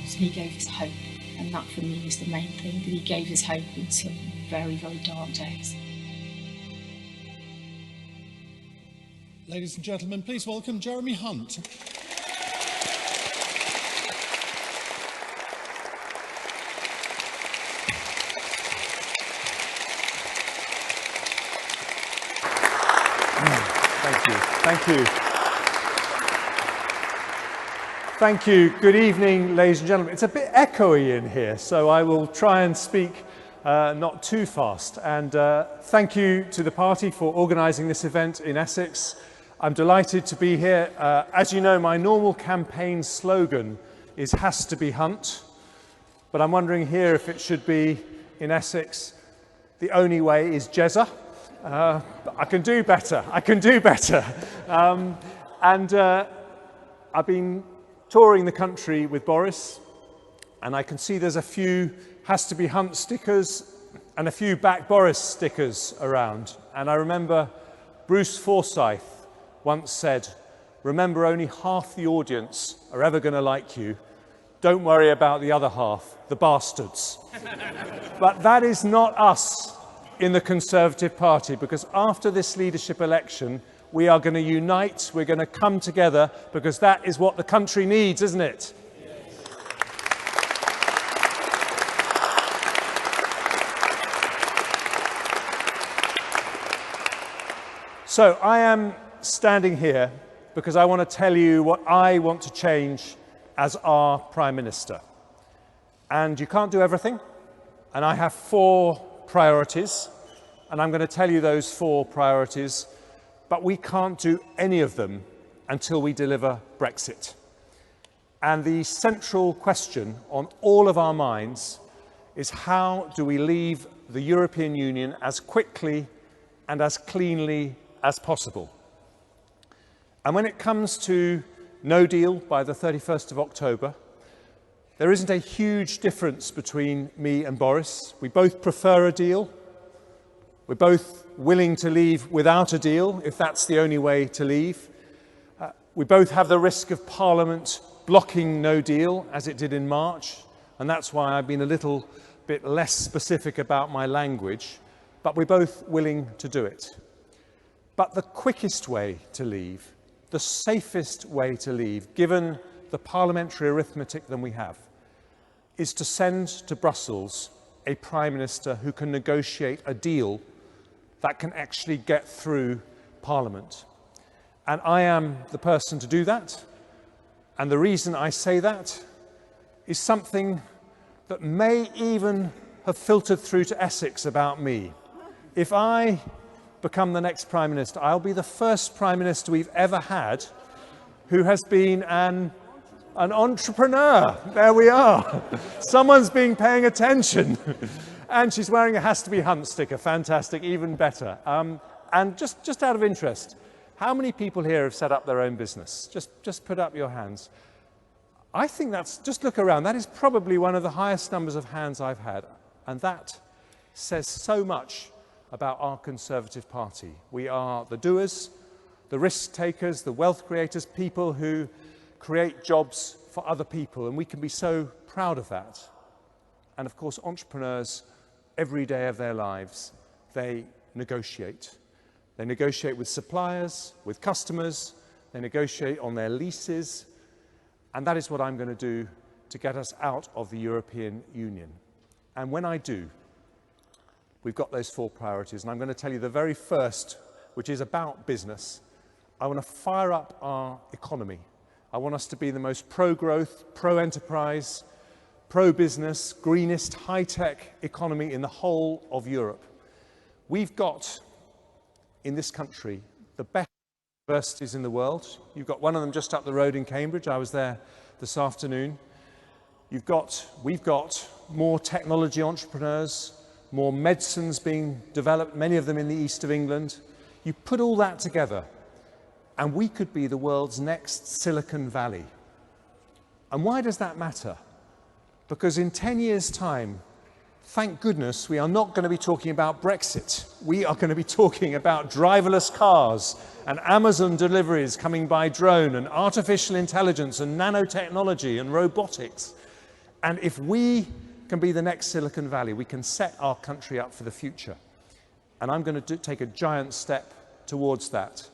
So he gave us hope, and that for me is the main thing, that he gave us hope in some very, very dark days. Ladies and gentlemen, please welcome Jeremy Hunt. Thank you. Thank you. Good evening, ladies and gentlemen. It's a bit echoey in here, so I will try and speak not too fast. And thank you to the party for organising this event in Essex. I'm delighted to be here. As you know, my normal campaign slogan is "Has to be Hunt," but I'm wondering here if it should be, in Essex, "The only way is Jezza." I can do better. I've been touring the country with Boris, and I can see there's a few "Has to be Hunt" stickers and a few "Back Boris" stickers around. And I remember Bruce Forsyth once said, "Remember, only half the audience are ever going to like you. Don't worry about the other half, the bastards." But that is not us in the Conservative Party, because after this leadership election, we are going to unite, we're going to come together, because that is what the country needs, isn't it? Yes. So I am standing here because I want to tell you what I want to change as our Prime Minister. And you can't do everything, and I have 4 priorities, and I'm going to tell you those 4 priorities, but we can't do any of them until we deliver Brexit. And the central question on all of our minds is, how do we leave the European Union as quickly and as cleanly as possible? And when it comes to no deal by the 31st of October, there isn't a huge difference between me and Boris. We both prefer a deal. We're both willing to leave without a deal, if that's the only way to leave. We both have the risk of Parliament blocking no deal, as it did in March, and that's why I've been a little bit less specific about my language, but we're both willing to do it. But the quickest way to leave, the safest way to leave, given the parliamentary arithmetic that we have, is to send to Brussels a Prime Minister who can negotiate a deal that can actually get through Parliament. And I am the person to do that. And the reason I say that is something that may even have filtered through to Essex about me. If I become the next Prime Minister, I'll be the first Prime Minister we've ever had who has been an entrepreneur. There we are. Someone's been paying attention. And she's wearing a "Has to be Hunt" sticker. Fantastic, even better. And just out of interest, how many people here have set up their own business? Just put up your hands. I think just look around. That is probably one of the highest numbers of hands I've had. And that says so much about our Conservative Party. We are the doers, the risk takers, the wealth creators, people who create jobs for other people, and we can be so proud of that. And of course, entrepreneurs, every day of their lives, they negotiate. They negotiate with suppliers, with customers, they negotiate on their leases, and that is what I'm going to do to get us out of the European Union. And when I do, we've got those 4 priorities, and I'm going to tell you the very first, which is about business. I want to fire up our economy. I want us to be the most pro-growth, pro-enterprise, pro-business, greenest, high-tech economy in the whole of Europe. We've got, in this country, the best universities in the world. You've got one of them just up the road in Cambridge. I was there this afternoon. We've got more technology entrepreneurs, more medicines being developed, many of them in the east of England. You put all that together, and we could be the world's next Silicon Valley. And why does that matter? Because in 10 years' time, thank goodness, we are not going to be talking about Brexit. We are going to be talking about driverless cars and Amazon deliveries coming by drone and artificial intelligence and nanotechnology and robotics. And if we can be the next Silicon Valley, we can set our country up for the future. And I'm going to take a giant step towards that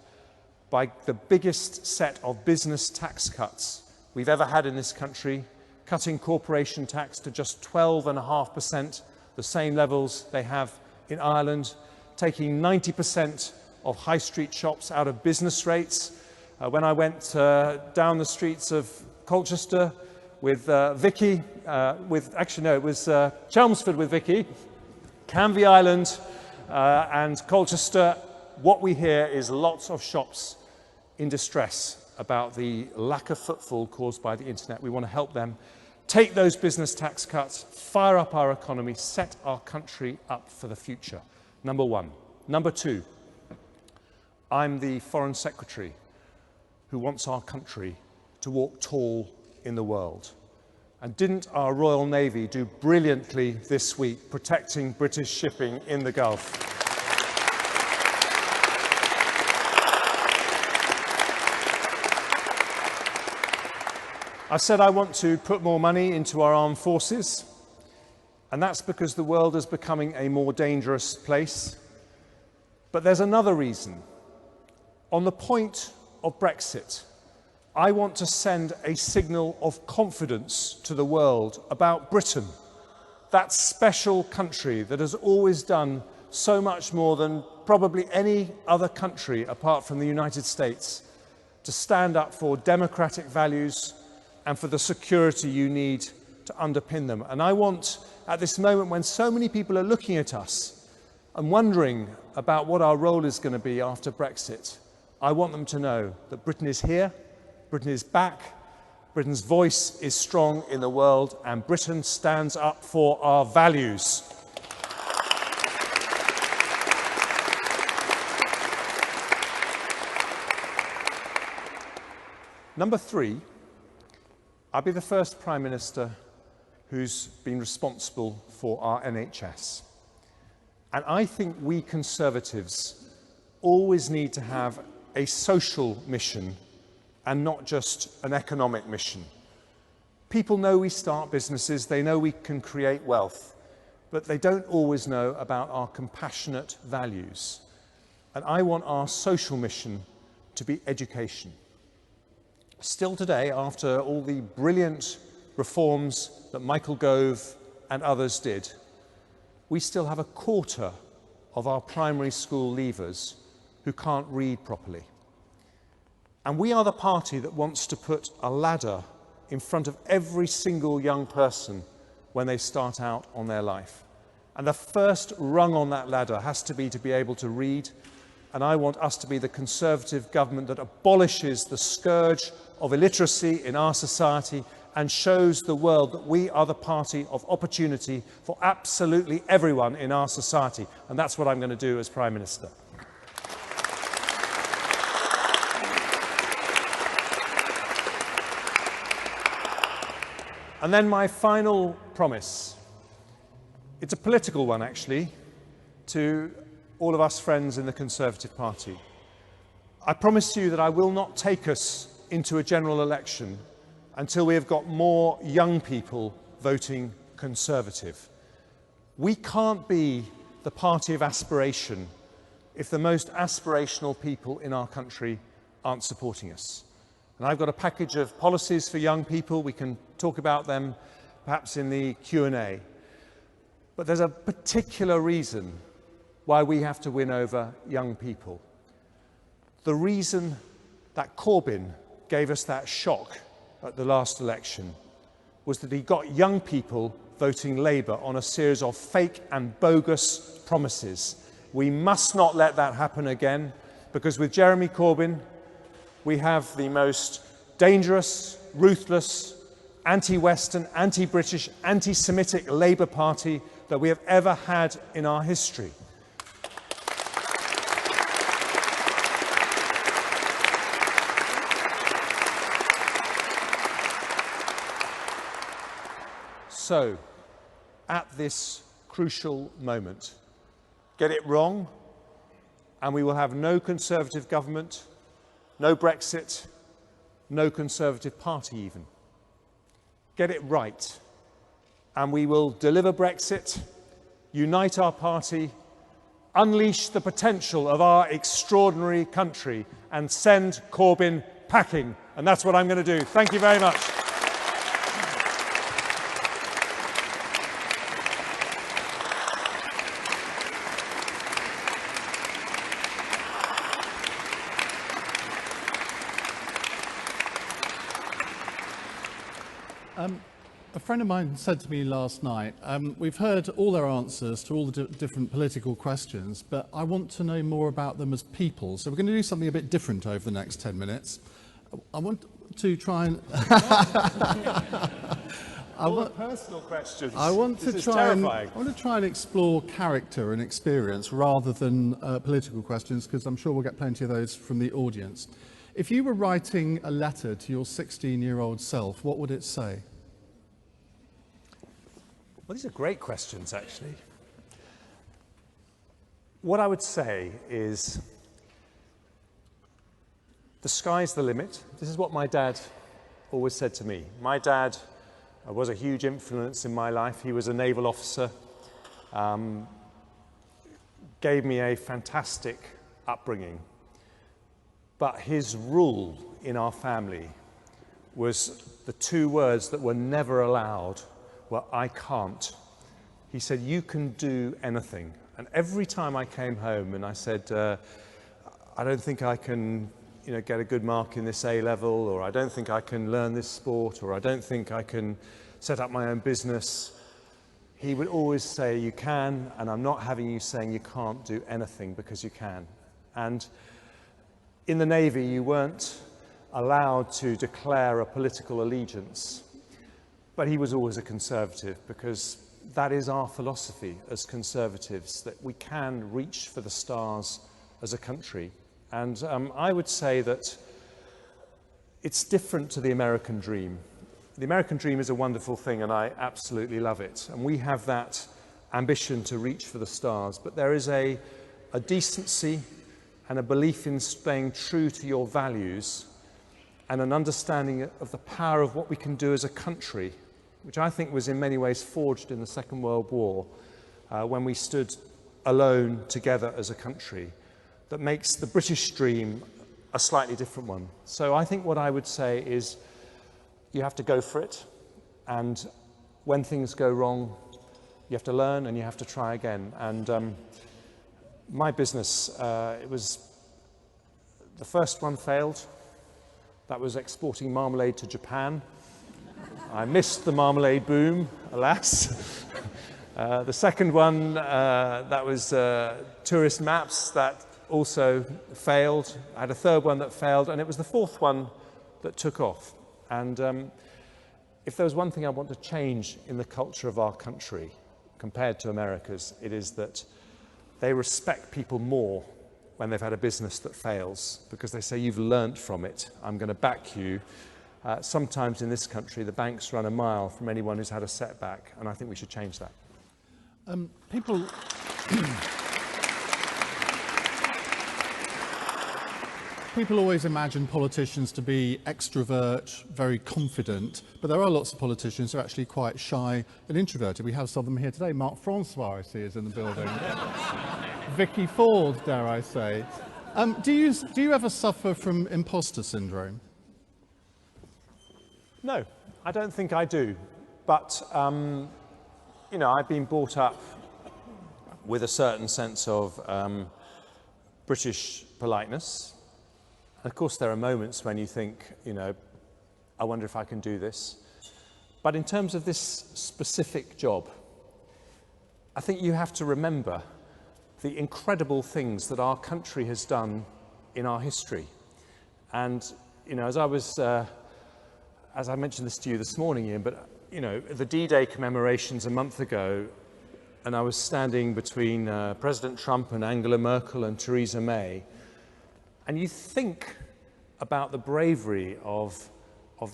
by the biggest set of business tax cuts we've ever had in this country, cutting corporation tax to just 12.5%, the same levels they have in Ireland, taking 90% of high street shops out of business rates. When I went down the streets of Colchester with Vicky, it was Chelmsford with Vicky, Canvey Island and Colchester, what we hear is lots of shops in distress about the lack of footfall caused by the internet. We want to help them take those business tax cuts, fire up our economy, set our country up for the future. Number one. Number two, I'm the Foreign Secretary who wants our country to walk tall in the world. And didn't our Royal Navy do brilliantly this week protecting British shipping in the Gulf? I said I want to put more money into our armed forces, and that's because the world is becoming a more dangerous place. But there's another reason. On the point of Brexit, I want to send a signal of confidence to the world about Britain, that special country that has always done so much more than probably any other country apart from the United States to stand up for democratic values and for the security you need to underpin them. And I want, at this moment when so many people are looking at us and wondering about what our role is going to be after Brexit, I want them to know that Britain is here, Britain is back, Britain's voice is strong in the world, and Britain stands up for our values. Number three, I'll be the first Prime Minister who's been responsible for our NHS. And I think we Conservatives always need to have a social mission and not just an economic mission. People know we start businesses, they know we can create wealth, but they don't always know about our compassionate values. And I want our social mission to be education. Still today, after all the brilliant reforms that Michael Gove and others did, we still have a quarter of our primary school leavers who can't read properly. And we are the party that wants to put a ladder in front of every single young person when they start out on their life. And the first rung on that ladder has to be able to read. And I want us to be the Conservative government that abolishes the scourge of illiteracy in our society and shows the world that we are the party of opportunity for absolutely everyone in our society. And that's what I'm going to do as Prime Minister. And then my final promise. It's a political one, actually, to all of us friends in the Conservative Party. I promise you that I will not take us into a general election until we have got more young people voting Conservative. We can't be the party of aspiration if the most aspirational people in our country aren't supporting us. And I've got a package of policies for young people. We can talk about them perhaps in the Q&A. But there's a particular reason why we have to win over young people. The reason that Corbyn gave us that shock at the last election was that he got young people voting Labour on a series of fake and bogus promises. We must not let that happen again, because with Jeremy Corbyn, we have the most dangerous, ruthless, anti-Western, anti-British, anti-Semitic Labour Party that we have ever had in our history. So, at this crucial moment, get it wrong, and we will have no Conservative government, no Brexit, no Conservative Party even. Get it right, and we will deliver Brexit, unite our party, unleash the potential of our extraordinary country, and send Corbyn packing. And that's what I'm going to do. Thank you very much. A friend of mine said to me last night, we've heard all their answers to all the different political questions, but I want to know more about them as people. So we're going to do something a bit different over the next 10 minutes. I want to try and... personal questions. I want to try and explore character and experience rather than political questions, because I'm sure we'll get plenty of those from the audience. If you were writing a letter to your 16-year-old self, what would it say? Well, these are great questions, actually. What I would say is, the sky's the limit. This is what my dad always said to me. My dad was a huge influence in my life. He was a naval officer, gave me a fantastic upbringing. But his rule in our family was the two words that were never allowed were, I can't. He said, you can do anything. And every time I came home and I said, I don't think I can get a good mark in this A-level, or I don't think I can learn this sport, or I don't think I can set up my own business, he would always say, you can, and I'm not having you saying you can't do anything, because you can. And in the Navy, you weren't allowed to declare a political allegiance, but he was always a conservative, because that is our philosophy as conservatives, that we can reach for the stars as a country. And I would say that it's different to the American dream. The American dream is a wonderful thing, and I absolutely love it. And we have that ambition to reach for the stars, but there is a decency and a belief in staying true to your values, and an understanding of the power of what we can do as a country, which I think was in many ways forged in the Second World War, when we stood alone together as a country, that makes the British dream a slightly different one. So I think what I would say is, you have to go for it, and when things go wrong, you have to learn and you have to try again. And my business, it was the first one failed. That was exporting marmalade to Japan. I missed the marmalade boom, alas. The second one, that was tourist maps, that also failed. I had a third one that failed, and it was the fourth one that took off. And if there was one thing I want to change in the culture of our country compared to America's, it is that they respect people more when they've had a business that fails, because they say, you've learnt from it, I'm going to back you. Sometimes in this country, the banks run a mile from anyone who's had a setback, and I think we should change that. People always imagine politicians to be extrovert, very confident, but there are lots of politicians who are actually quite shy and introverted. We have some of them here today. Mark Francois, I see, is in the building. Vicky Ford, dare I say. Do you ever suffer from imposter syndrome? No, I don't think I do. But, I've been brought up with a certain sense of British politeness. Of course, there are moments when you think, I wonder if I can do this. But in terms of this specific job, I think you have to remember the incredible things that our country has done in our history. And, as I mentioned this to you this morning, Ian, but, the D-Day commemorations a month ago, and I was standing between President Trump and Angela Merkel and Theresa May, and you think about the bravery of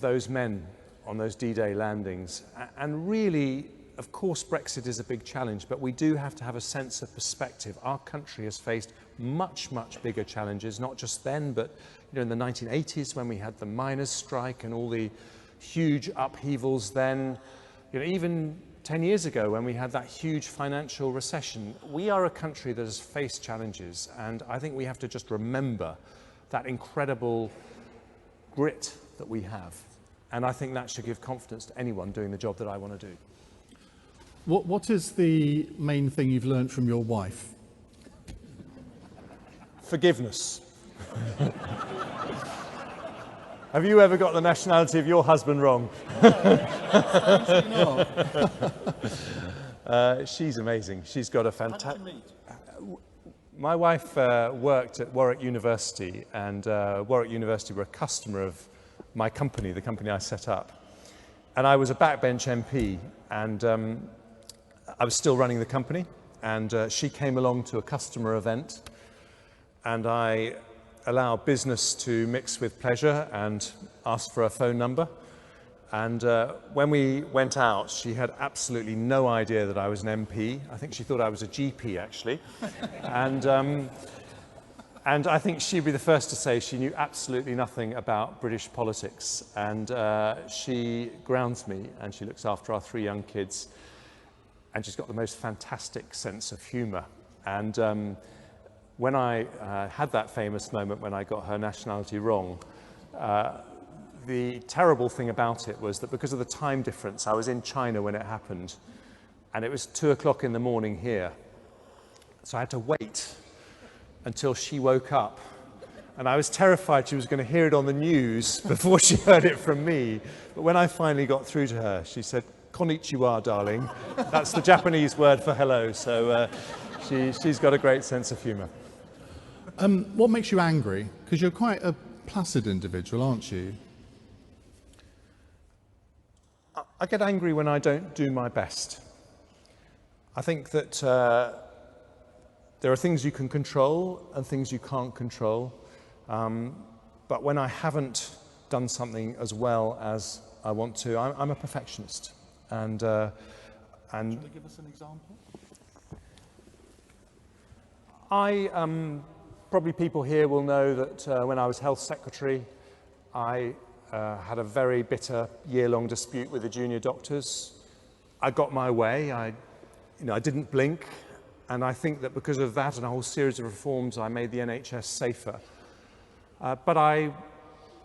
those men on those D-Day landings. And really, of course, Brexit is a big challenge, but we do have to have a sense of perspective. Our country has faced much, much bigger challenges, not just then, but in the 1980s when we had the miners' strike and all the huge upheavals then. Even 10 years ago when we had that huge financial recession. We are a country that has faced challenges, and I think we have to just remember that incredible grit that we have. And I think that should give confidence to anyone doing the job that I want to do. What is the main thing you've learned from your wife? Forgiveness. Have you ever got the nationality of your husband wrong? She's amazing. She's got a fantastic... My wife worked at Warwick University, and Warwick University were a customer of my company, the company I set up. And I was a backbench MP, and I was still running the company, and she came along to a customer event, and I allow business to mix with pleasure and asked for a phone number. And when we went out, she had absolutely no idea that I was an MP. I think she thought I was a GP, actually. And I think she'd be the first to say she knew absolutely nothing about British politics. And she grounds me, and she looks after our 3 young kids. And she's got the most fantastic sense of humour. And when I had that famous moment when I got her nationality wrong, the terrible thing about it was that because of the time difference, I was in China when it happened, and it was 2 o'clock in the morning here. So I had to wait until she woke up, and I was terrified she was going to hear it on the news before she heard it from me. But when I finally got through to her, she said, "Konnichiwa, darling." That's the Japanese word for hello, so she's got a great sense of humour. What makes you angry? Because you're quite a placid individual, aren't you? I get angry when I don't do my best. I think that there are things you can control and things you can't control. But when I haven't done something as well as I want to, I'm a perfectionist. And Can you give us an example? Probably people here will know that when I was Health Secretary, I had a very bitter year-long dispute with the junior doctors. I got my way. I didn't blink, and I think that because of that and a whole series of reforms, I made the NHS safer. But I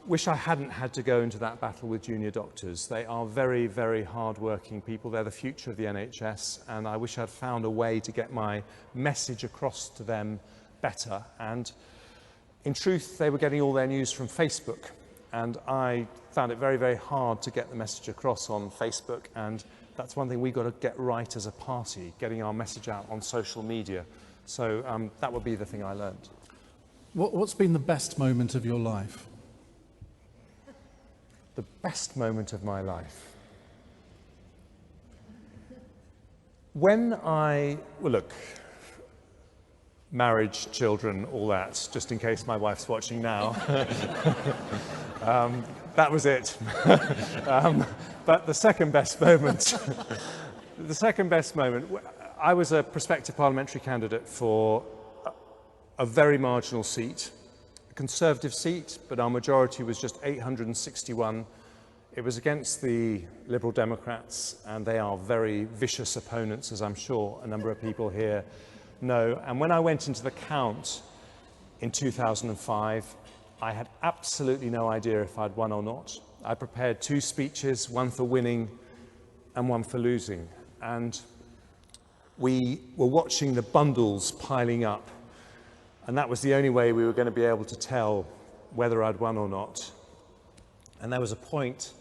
wish I hadn't had to go into that battle with junior doctors. They are very, very hard-working people. They're the future of the NHS, and I wish I'd found a way to get my message across to them better. And in truth, they were getting all their news from Facebook, and I found it very, very hard to get the message across on Facebook, and that's one thing we've got to get right as a party, getting our message out on social media. So that would be the thing I learned. What's been the best moment of your life? The best moment of my life? When look, marriage, children, all that, just in case my wife's watching now. That was it. But the second best moment, I was a prospective parliamentary candidate for a very marginal seat, a Conservative seat, but our majority was just 861. It was against the Liberal Democrats, and they are very vicious opponents, as I'm sure a number of people here know. And when I went into the count in 2005, I had absolutely no idea if I'd won or not. I prepared 2 speeches, one for winning and one for losing. And we were watching the bundles piling up, and that was the only way we were going to be able to tell whether I'd won or not. And there was a point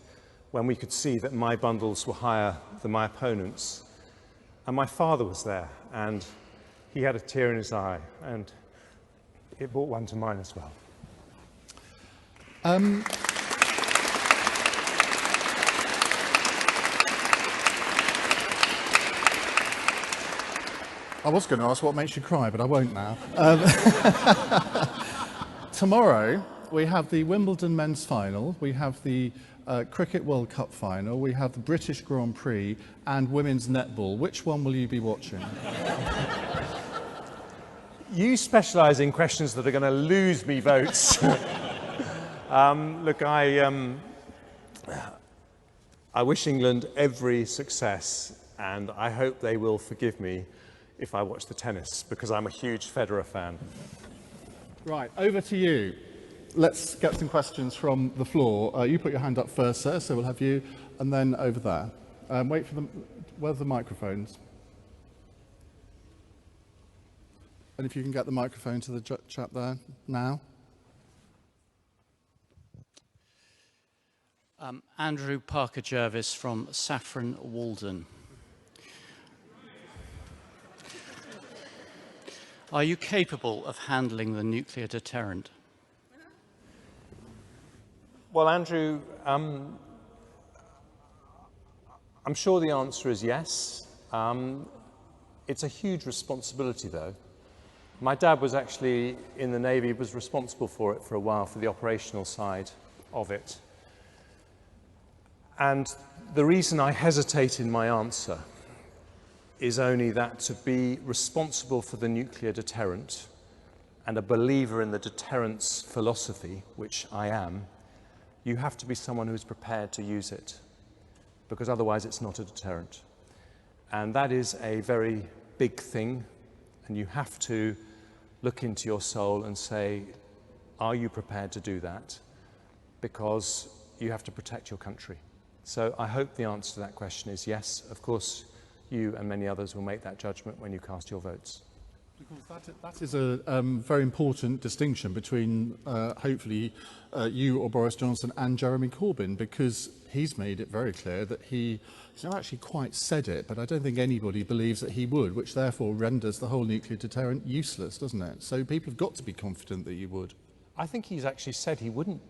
when we could see that my bundles were higher than my opponents. And my father was there, and he had a tear in his eye, and it brought one to mine as well. I was going to ask what makes you cry, but I won't now. Tomorrow, we have the Wimbledon men's final, we have the Cricket World Cup final, we have the British Grand Prix and women's netball. Which one will you be watching? You specialise in questions that are going to lose me votes. Look, I wish England every success, and I hope they will forgive me if I watch the tennis, because I'm a huge Federer fan. Right, over to you. Let's get some questions from the floor. You put your hand up first, sir, so we'll have you, and then over there. Wait for them. Where's the microphones? And if you can get the microphone to the chap there now. Andrew Parker-Jervis from Saffron Walden. Are you capable of handling the nuclear deterrent? Well, Andrew, I'm sure the answer is yes. It's a huge responsibility, though. My dad was actually in the Navy, was responsible for it for a while, for the operational side of it. And the reason I hesitate in my answer is only that to be responsible for the nuclear deterrent and a believer in the deterrence philosophy, which I am, you have to be someone who's prepared to use it, because otherwise it's not a deterrent. And that is a very big thing, and you have to look into your soul and say, are you prepared to do that? Because you have to protect your country. So I hope the answer to that question is yes. Of course, you and many others will make that judgment when you cast your votes. Because that is a very important distinction between, hopefully, you or Boris Johnson and Jeremy Corbyn, because he's made it very clear that he's not actually quite said it, but I don't think anybody believes that he would, which therefore renders the whole nuclear deterrent useless, doesn't it? So people have got to be confident that you would. I think he's actually said he wouldn't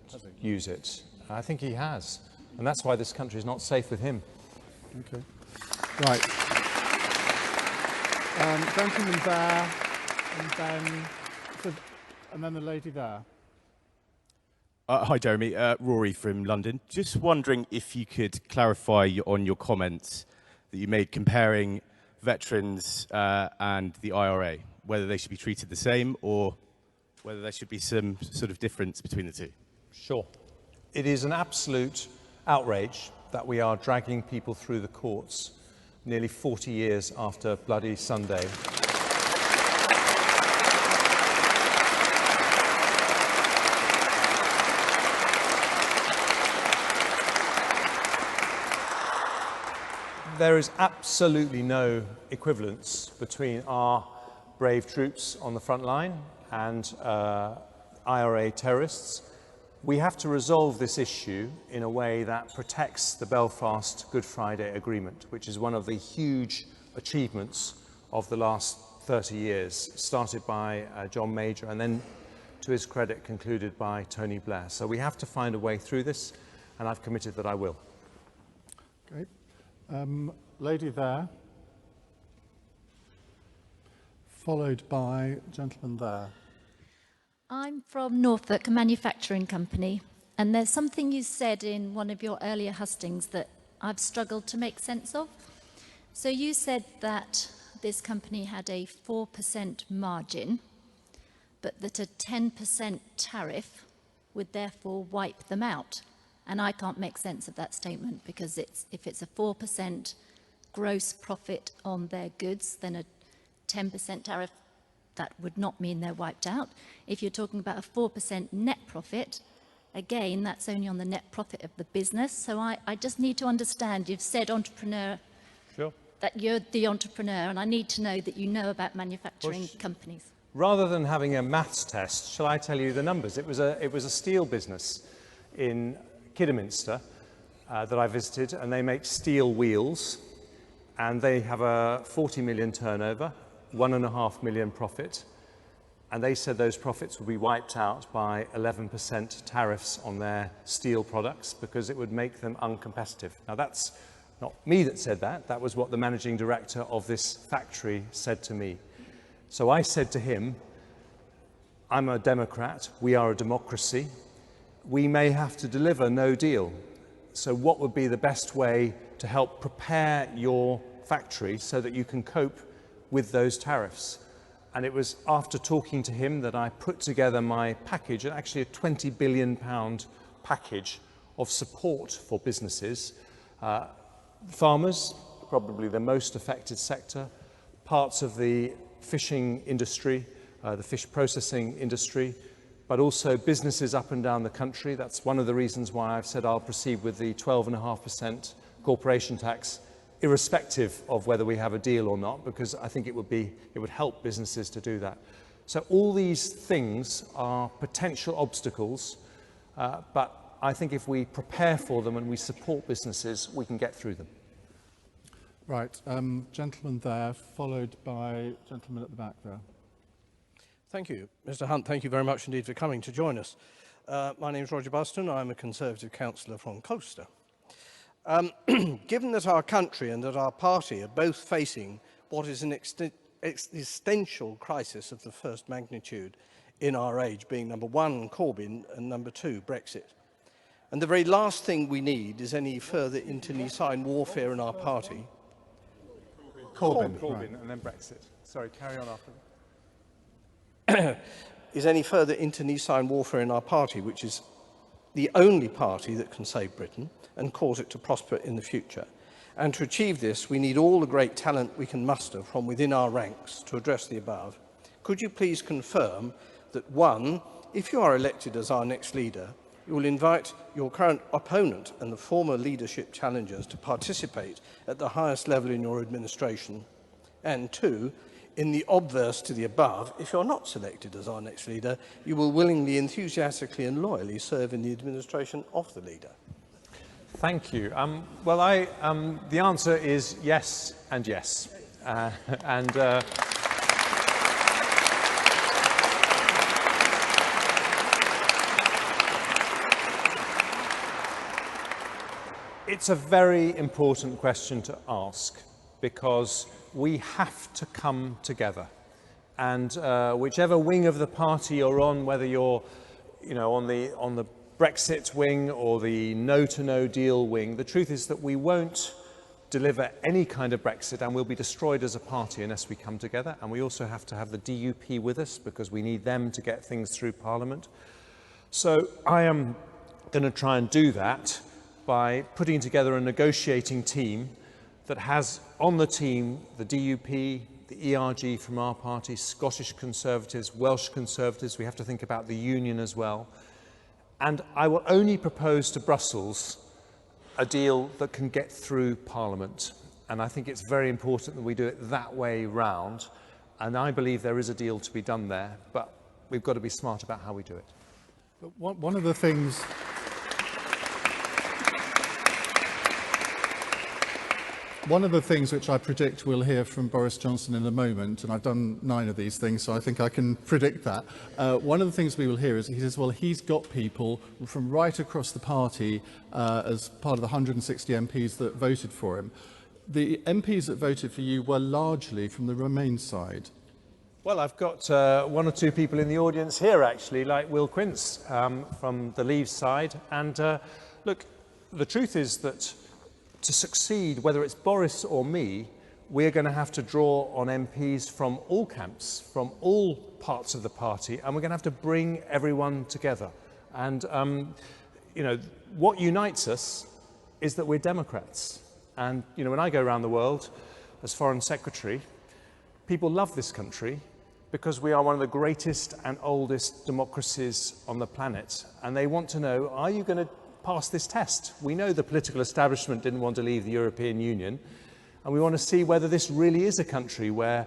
use it. I think he has. And that's why this country is not safe with him. Okay. Right. Gentleman there, and then the lady there. Hi, Jeremy. Rory from London. Just wondering if you could clarify on your comments that you made comparing veterans and the IRA, whether they should be treated the same or whether there should be some sort of difference between the two. Sure. It is an absolute outrage that we are dragging people through the courts nearly 40 years after Bloody Sunday. There is absolutely no equivalence between our brave troops on the front line and IRA terrorists. We have to resolve this issue in a way that protects the Belfast Good Friday Agreement, which is one of the huge achievements of the last 30 years, started by John Major and then, to his credit, concluded by Tony Blair. So we have to find a way through this, and I've committed that I will. Great. Lady there, followed by gentleman there. I'm from Norfolk, a manufacturing company, and there's something you said in one of your earlier hustings that I've struggled to make sense of. So you said that this company had a 4% margin, but that a 10% tariff would therefore wipe them out. And I can't make sense of that statement, because if it's a 4% gross profit on their goods, then a 10% tariff, that would not mean they're wiped out. If you're talking about a 4% net profit, again, that's only on the net profit of the business. So I just need to understand, you've said entrepreneur, Sure. that you're the entrepreneur, and I need to know that you know about manufacturing companies. Rather than having a maths test, shall I tell you the numbers? It was a steel business in Kidderminster that I visited, and they make steel wheels, and they have a 40 million turnover, 1.5 million profit, and they said those profits would be wiped out by 11% tariffs on their steel products because it would make them uncompetitive. Now that's not me that said that, that was what the managing director of this factory said to me. So I said to him, I'm a Democrat, we are a democracy, we may have to deliver no deal. So what would be the best way to help prepare your factory so that you can cope with those tariffs? And it was after talking to him that I put together my package, actually a £20 billion package of support for businesses, farmers, probably the most affected sector, parts of the fishing industry, the fish processing industry, but also businesses up and down the country. That's one of the reasons why I've said I'll proceed with the 12.5% corporation tax, irrespective of whether we have a deal or not, because I think it would help businesses to do that. So all these things are potential obstacles, but I think if we prepare for them and we support businesses, we can get through them. Right, gentleman there, followed by gentleman at the back there. Thank you. Mr. Hunt, thank you very much indeed for coming to join us. My name is Roger Buston. I'm a Conservative councillor from Colchester. Given that our country and that our party are both facing what is an existential crisis of the first magnitude in our age, being number one, Corbyn, and number two, Brexit, and the very last thing we need is any further internecine warfare in our party. Corbyn, right. And then Brexit. Sorry, carry on after. Is any further internecine warfare in our party, which is the only party that can save Britain and cause it to prosper in the future. And to achieve this, we need all the great talent we can muster from within our ranks to address the above. Could you please confirm that, one, if you are elected as our next leader, you will invite your current opponent and the former leadership challengers to participate at the highest level in your administration, and two, in the obverse to the above, if you're not selected as our next leader, you will willingly, enthusiastically and loyally serve in the administration of the leader? Thank you. Well, the answer is yes and yes. It's a very important question to ask, because we have to come together, and whichever wing of the party you're on, whether you're, on the Brexit wing or the no deal wing, the truth is that we won't deliver any kind of Brexit, and we'll be destroyed as a party unless we come together. And we also have to have the DUP with us, because we need them to get things through Parliament. So I am going to try and do that by putting together a negotiating team that has on the team the DUP, the ERG from our party, Scottish Conservatives, Welsh Conservatives. We have to think about the Union as well. And I will only propose to Brussels a deal that can get through Parliament. And I think it's very important that we do it that way round. And I believe there is a deal to be done there, but we've got to be smart about how we do it. But one of the things... One of the things which I predict we'll hear from Boris Johnson in a moment, and I've done 9 of these things, so I think I can predict that. One of the things we will hear is he says, well, he's got people from right across the party as part of the 160 MPs that voted for him. The MPs that voted for you were largely from the Remain side. Well, I've got 1 or 2 people in the audience here, actually, like Will Quince from the Leave side. And look, the truth is that to succeed, whether it's Boris or me, we're going to have to draw on MPs from all camps, from all parts of the party, and we're going to have to bring everyone together. And, what unites us is that we're Democrats. And, when I go around the world as Foreign Secretary, people love this country because we are one of the greatest and oldest democracies on the planet. And they want to know, are you going to pass this test? We know the political establishment didn't want to leave the European Union, and we want to see whether this really is a country where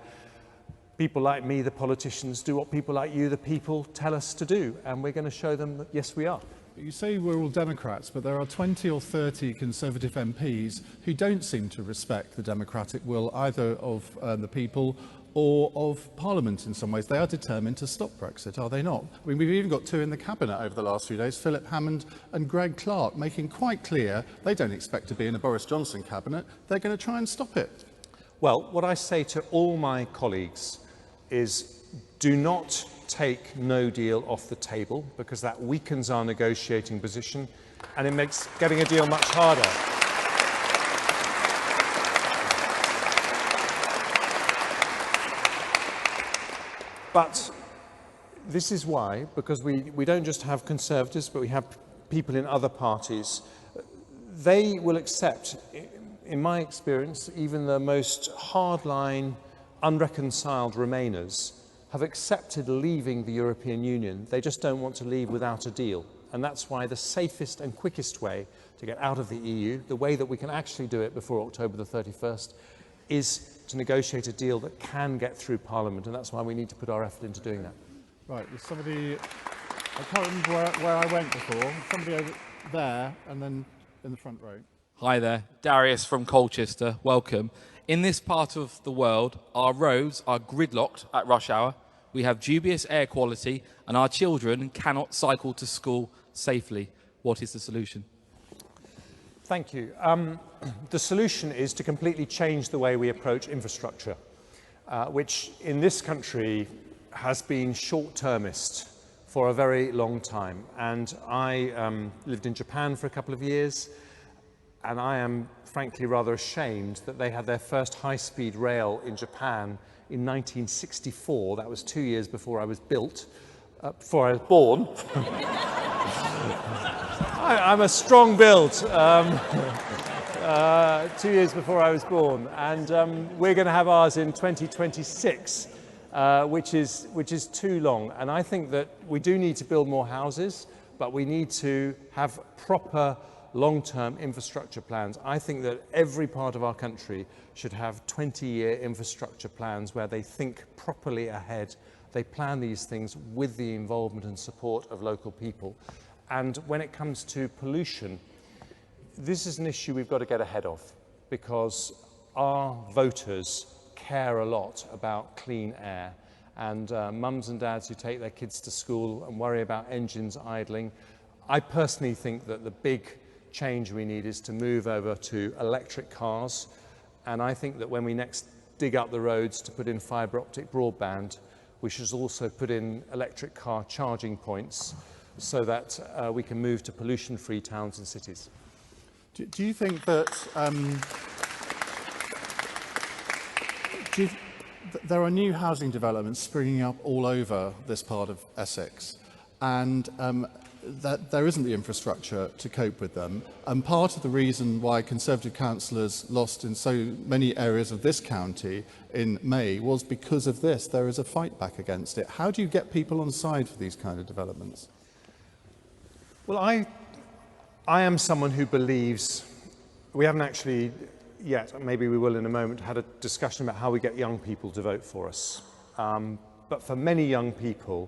people like me, the politicians, do what people like you, the people, tell us to do, and we're going to show them that yes, we are. You say we're all Democrats, but there are 20 or 30 Conservative MPs who don't seem to respect the democratic will either of the people or of Parliament in some ways. They are determined to stop Brexit, are they not? I mean, we've even got 2 in the Cabinet over the last few days, Philip Hammond and Greg Clark, making quite clear they don't expect to be in a Boris Johnson Cabinet. They're going to try and stop it. Well, what I say to all my colleagues is do not take no deal off the table, because that weakens our negotiating position and it makes getting a deal much harder. But this is why, because we don't just have Conservatives, but we have people in other parties. They will accept in my experience, even the most hardline, unreconciled Remainers have accepted leaving the European Union. They just don't want to leave without a deal. And that's why the safest and quickest way to get out of the EU, the way that we can actually do it before October the 31st, is to negotiate a deal that can get through Parliament. And that's why we need to put our effort into doing that. Right, there's somebody, I can't remember where I went before, somebody over there and then in the front row. Hi there, Darius from Colchester, welcome. In this part of the world, our roads are gridlocked at rush hour, we have dubious air quality, and our children cannot cycle to school safely. What is the solution? Thank you. The solution is to completely change the way we approach infrastructure, which in this country has been short-termist for a very long time. And I lived in Japan for a couple of years, and I am frankly rather ashamed that they had their first high-speed rail in Japan in 1964. That was 2 years before I was built, before I was born. I'm a strong build. 2 years before I was born, and we're going to have ours in 2026, which is too long. And I think that we do need to build more houses, but we need to have proper long-term infrastructure plans. I think that every part of our country should have 20-year infrastructure plans where they think properly ahead. They plan these things with the involvement and support of local people. And when it comes to pollution, this is an issue we've got to get ahead of, because our voters care a lot about clean air. And mums and dads who take their kids to school and worry about engines idling, I personally think that the big change we need is to move over to electric cars. And I think that when we next dig up the roads to put in fibre optic broadband, we should also put in electric car charging points so that we can move to pollution-free towns and cities. Do you think that there are new housing developments springing up all over this part of Essex, and that there isn't the infrastructure to cope with them? And part of the reason why Conservative councillors lost in so many areas of this county in May was because of this. There is a fight back against it. How do you get people on side for these kind of developments? Well, I am someone who believes, we haven't actually yet, maybe we will in a moment, had a discussion about how we get young people to vote for us. But for many young people,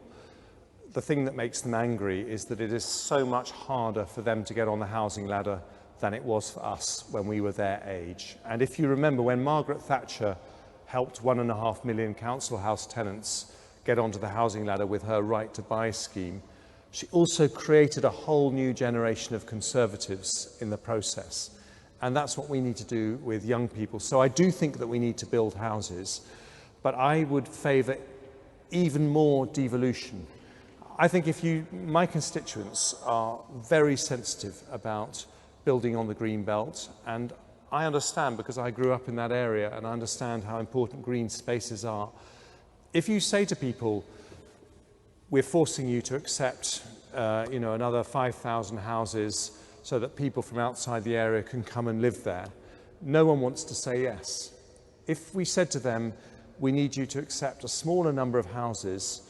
the thing that makes them angry is that it is so much harder for them to get on the housing ladder than it was for us when we were their age. And if you remember, when Margaret Thatcher helped 1.5 million council house tenants get onto the housing ladder with her Right to Buy scheme, she also created a whole new generation of Conservatives in the process. And that's what we need to do with young people. So I do think that we need to build houses, but I would favour even more devolution. I think my constituents are very sensitive about building on the green belt, and I understand because I grew up in that area and I understand how important green spaces are. If you say to people, we're forcing you to accept another 5,000 houses so that people from outside the area can come and live there, no one wants to say yes. If we said to them, we need you to accept a smaller number of houses,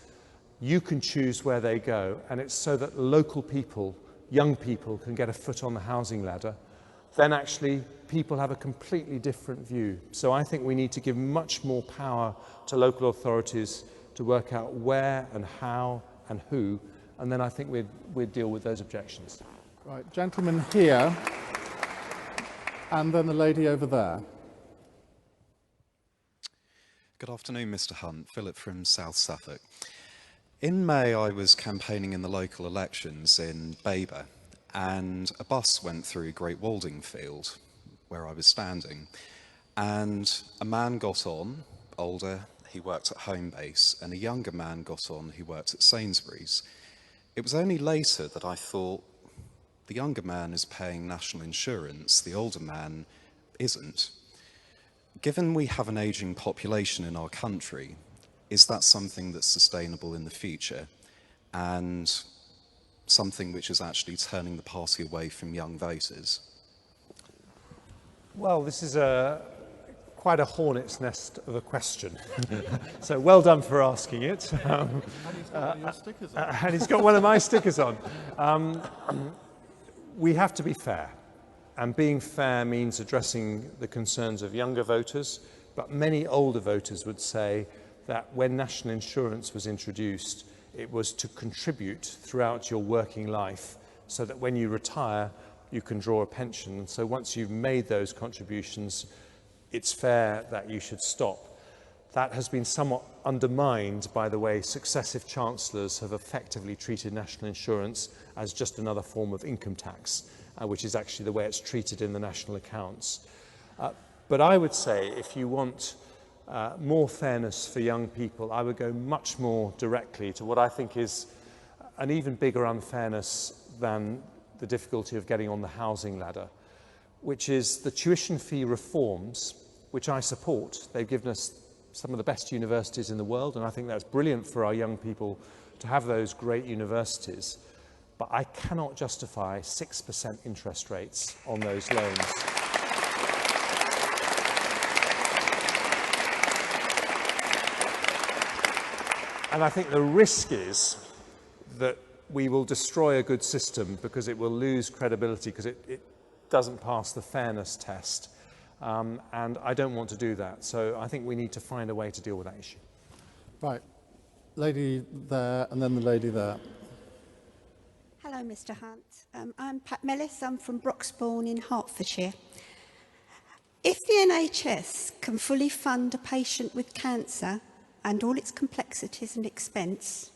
you can choose where they go, and it's so that local people, young people, can get a foot on the housing ladder, then actually people have a completely different view. So I think we need to give much more power to local authorities to work out where and how and who, and then I think we'd deal with those objections. Right, gentleman here, and then the lady over there. Good afternoon, Mr. Hunt. Philip from South Suffolk. In May, I was campaigning in the local elections in Baber, and a bus went through Great Waldingfield, where I was standing, and a man got on, older, he worked at Homebase, and a younger man got on who worked at Sainsbury's. It was only later that I thought, the younger man is paying national insurance, the older man isn't. Given we have an ageing population in our country, is that something that's sustainable in the future and something which is actually turning the party away from young voters? Well, this is quite a hornet's nest of a question. So well done for asking it. And he's got one of your stickers on. And he's got one of my stickers on. We have to be fair. And being fair means addressing the concerns of younger voters, but many older voters would say that when national insurance was introduced, it was to contribute throughout your working life so that when you retire, you can draw a pension. And so once you've made those contributions, it's fair that you should stop. That has been somewhat undermined by the way successive chancellors have effectively treated national insurance as just another form of income tax, which is actually the way it's treated in the national accounts. But I would say if you want more fairness for young people, I would go much more directly to what I think is an even bigger unfairness than the difficulty of getting on the housing ladder, which is the tuition fee reforms, which I support. They've given us some of the best universities in the world, and I think that's brilliant for our young people to have those great universities. But I cannot justify 6% interest rates on those loans. And I think the risk is that we will destroy a good system because it will lose credibility because it doesn't pass the fairness test. And I don't want to do that. So I think we need to find a way to deal with that issue. Right. Lady there and then the lady there. Hello, Mr. Hunt. I'm Pat Mellis. I'm from Broxbourne in Hertfordshire. If the NHS can fully fund a patient with cancer and all its complexities and expense,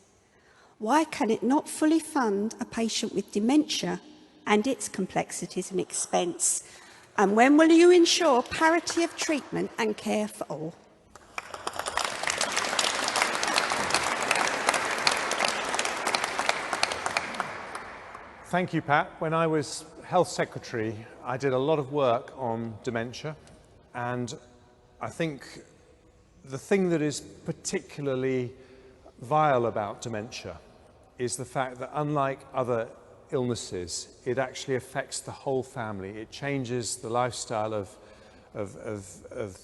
why can it not fully fund a patient with dementia and its complexities and expense? And when will you ensure parity of treatment and care for all? Thank you, Pat. When I was Health Secretary, I did a lot of work on dementia, and I think the thing that is particularly vile about dementia is the fact that unlike other illnesses, it actually affects the whole family. It changes the lifestyle of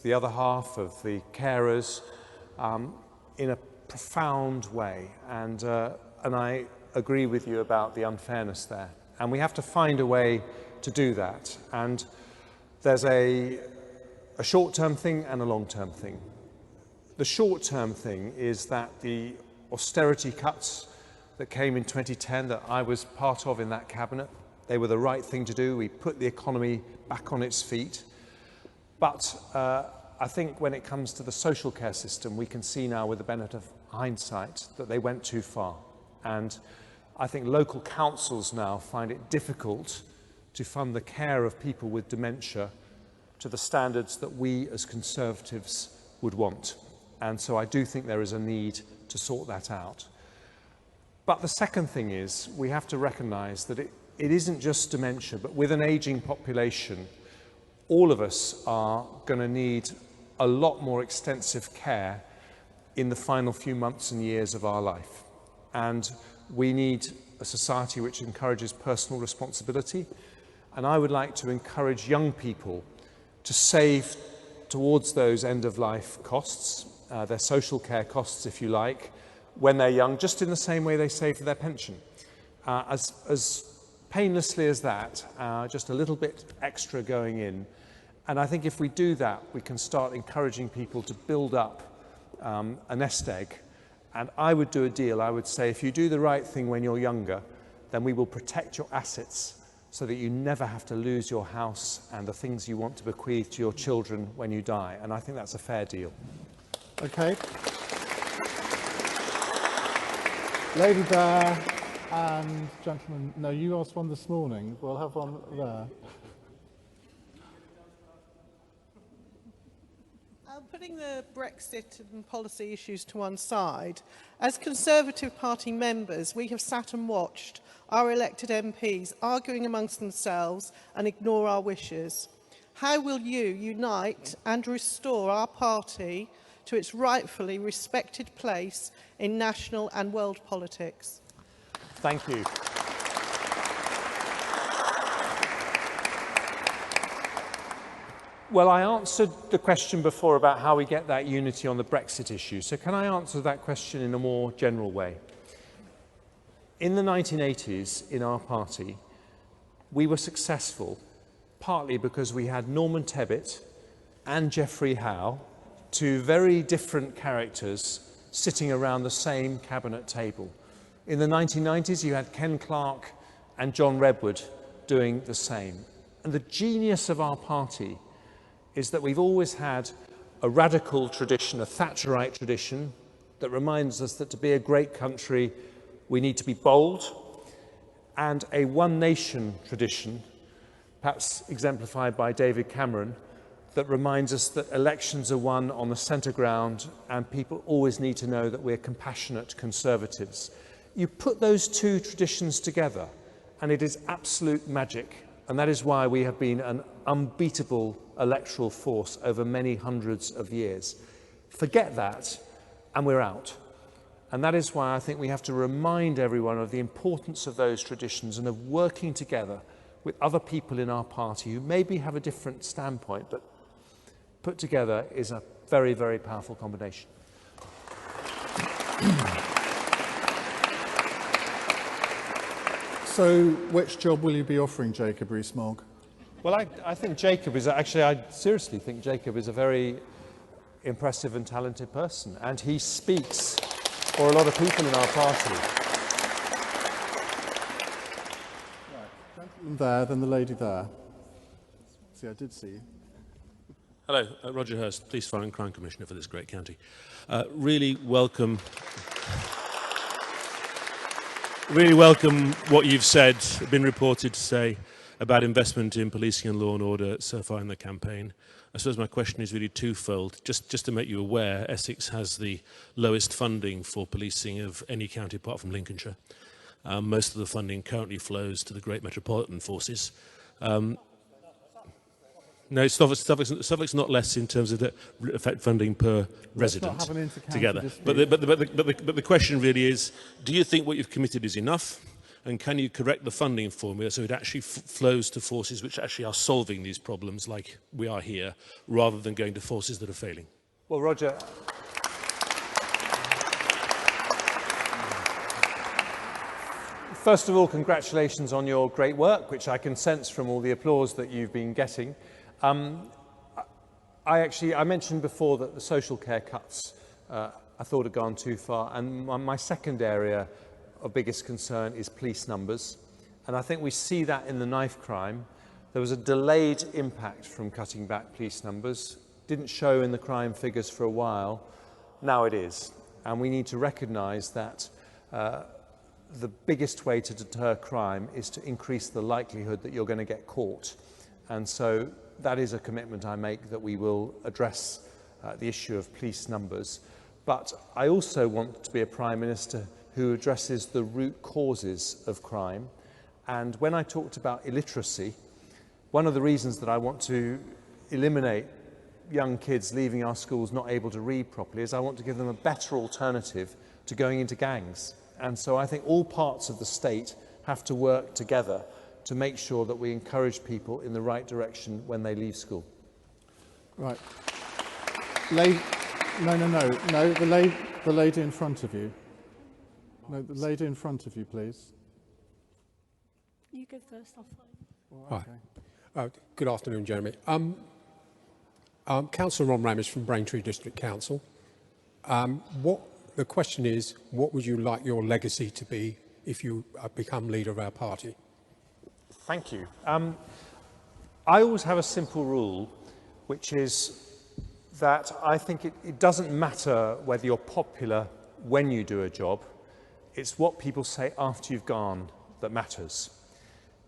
the other half, of the carers, in a profound way. And I agree with you about the unfairness there. And we have to find a way to do that. And there's a short-term thing and a long-term thing. The short-term thing is that the austerity cuts that came in 2010 that I was part of in that cabinet, they were the right thing to do. We put the economy back on its feet. But I think when it comes to the social care system, we can see now with the benefit of hindsight that they went too far. And I think local councils now find it difficult to fund the care of people with dementia to the standards that we as Conservatives would want. And so I do think there is a need to sort that out. But the second thing is we have to recognise that it isn't just dementia, but with an ageing population, all of us are going to need a lot more extensive care in the final few months and years of our life. And we need a society which encourages personal responsibility. And I would like to encourage young people to save towards those end-of-life costs, their social care costs, if you like, when they're young, just in the same way they save for their pension. As painlessly as that, just a little bit extra going in. And I think if we do that, we can start encouraging people to build up a nest egg. And I would do a deal. I would say, if you do the right thing when you're younger, then we will protect your assets so that you never have to lose your house and the things you want to bequeath to your children when you die. And I think that's a fair deal. Okay. Lady there and gentleman. No, you asked one this morning. We'll have one there. Putting the Brexit and policy issues to one side, as Conservative Party members, we have sat and watched our elected MPs arguing amongst themselves and ignore our wishes. How will you unite and restore our party to its rightfully respected place in national and world politics? Thank you. Well, I answered the question before about how we get that unity on the Brexit issue. So can I answer that question in a more general way? In the 1980s, in our party, we were successful partly because we had Norman Tebbit and Geoffrey Howe, two very different characters sitting around the same cabinet table. In the 1990s, you had Ken Clarke and John Redwood doing the same. And the genius of our party is that we've always had a radical tradition, a Thatcherite tradition, that reminds us that to be a great country, we need to be bold, and a one nation tradition, perhaps exemplified by David Cameron, that reminds us that elections are won on the centre ground and people always need to know that we're compassionate conservatives. You put those two traditions together and it is absolute magic, and that is why we have been an unbeatable electoral force over many hundreds of years. Forget that and we're out. And that is why I think we have to remind everyone of the importance of those traditions and of working together with other people in our party who maybe have a different standpoint, but put together is a very, very powerful combination. So, which job will you be offering Jacob Rees-Mogg? Well, I think Jacob is actually, I seriously think Jacob is a very impressive and talented person, and he speaks for a lot of people in our party. Gentleman there, then the lady there. See, I did see you. Hello, Roger Hurst, Police, Fire and Crime Commissioner for this great county. Really welcome what you've said, been reported to say about investment in policing and law and order so far in the campaign. I suppose my question is really twofold. Just to make you aware, Essex has the lowest funding for policing of any county apart from Lincolnshire. Most of the funding currently flows to the great metropolitan forces. No, Suffolk's not less in terms of the effect funding per resident together. But the question really is, do you think what you've committed is enough? And can you correct the funding formula so it actually flows to forces which actually are solving these problems like we are here, rather than going to forces that are failing? Well, Roger, first of all, congratulations on your great work, which I can sense from all the applause that you've been getting. I mentioned before that the social care cuts I thought had gone too far, and my second area of biggest concern is police numbers, and I think we see that in the knife crime. There was a delayed impact from cutting back police numbers, didn't show in the crime figures for a while, now it is, and we need to recognise that the biggest way to deter crime is to increase the likelihood that you're going to get caught, and so that is a commitment I make, that we will address the issue of police numbers. But I also want to be a Prime Minister who addresses the root causes of crime. And when I talked about illiteracy, one of the reasons that I want to eliminate young kids leaving our schools not able to read properly is I want to give them a better alternative to going into gangs. And so I think all parts of the state have to work together to make sure that we encourage people in the right direction when they leave school. Right. No, the lady in front of you. No, the lady in front of you, please. You go first, I'll follow. Hi. Good afternoon, Jeremy. Councillor Ron Ramis from Braintree District Council. The question is, what would you like your legacy to be if you become leader of our party? Thank you. I always have a simple rule, which is that I think it doesn't matter whether you're popular when you do a job, it's what people say after you've gone that matters.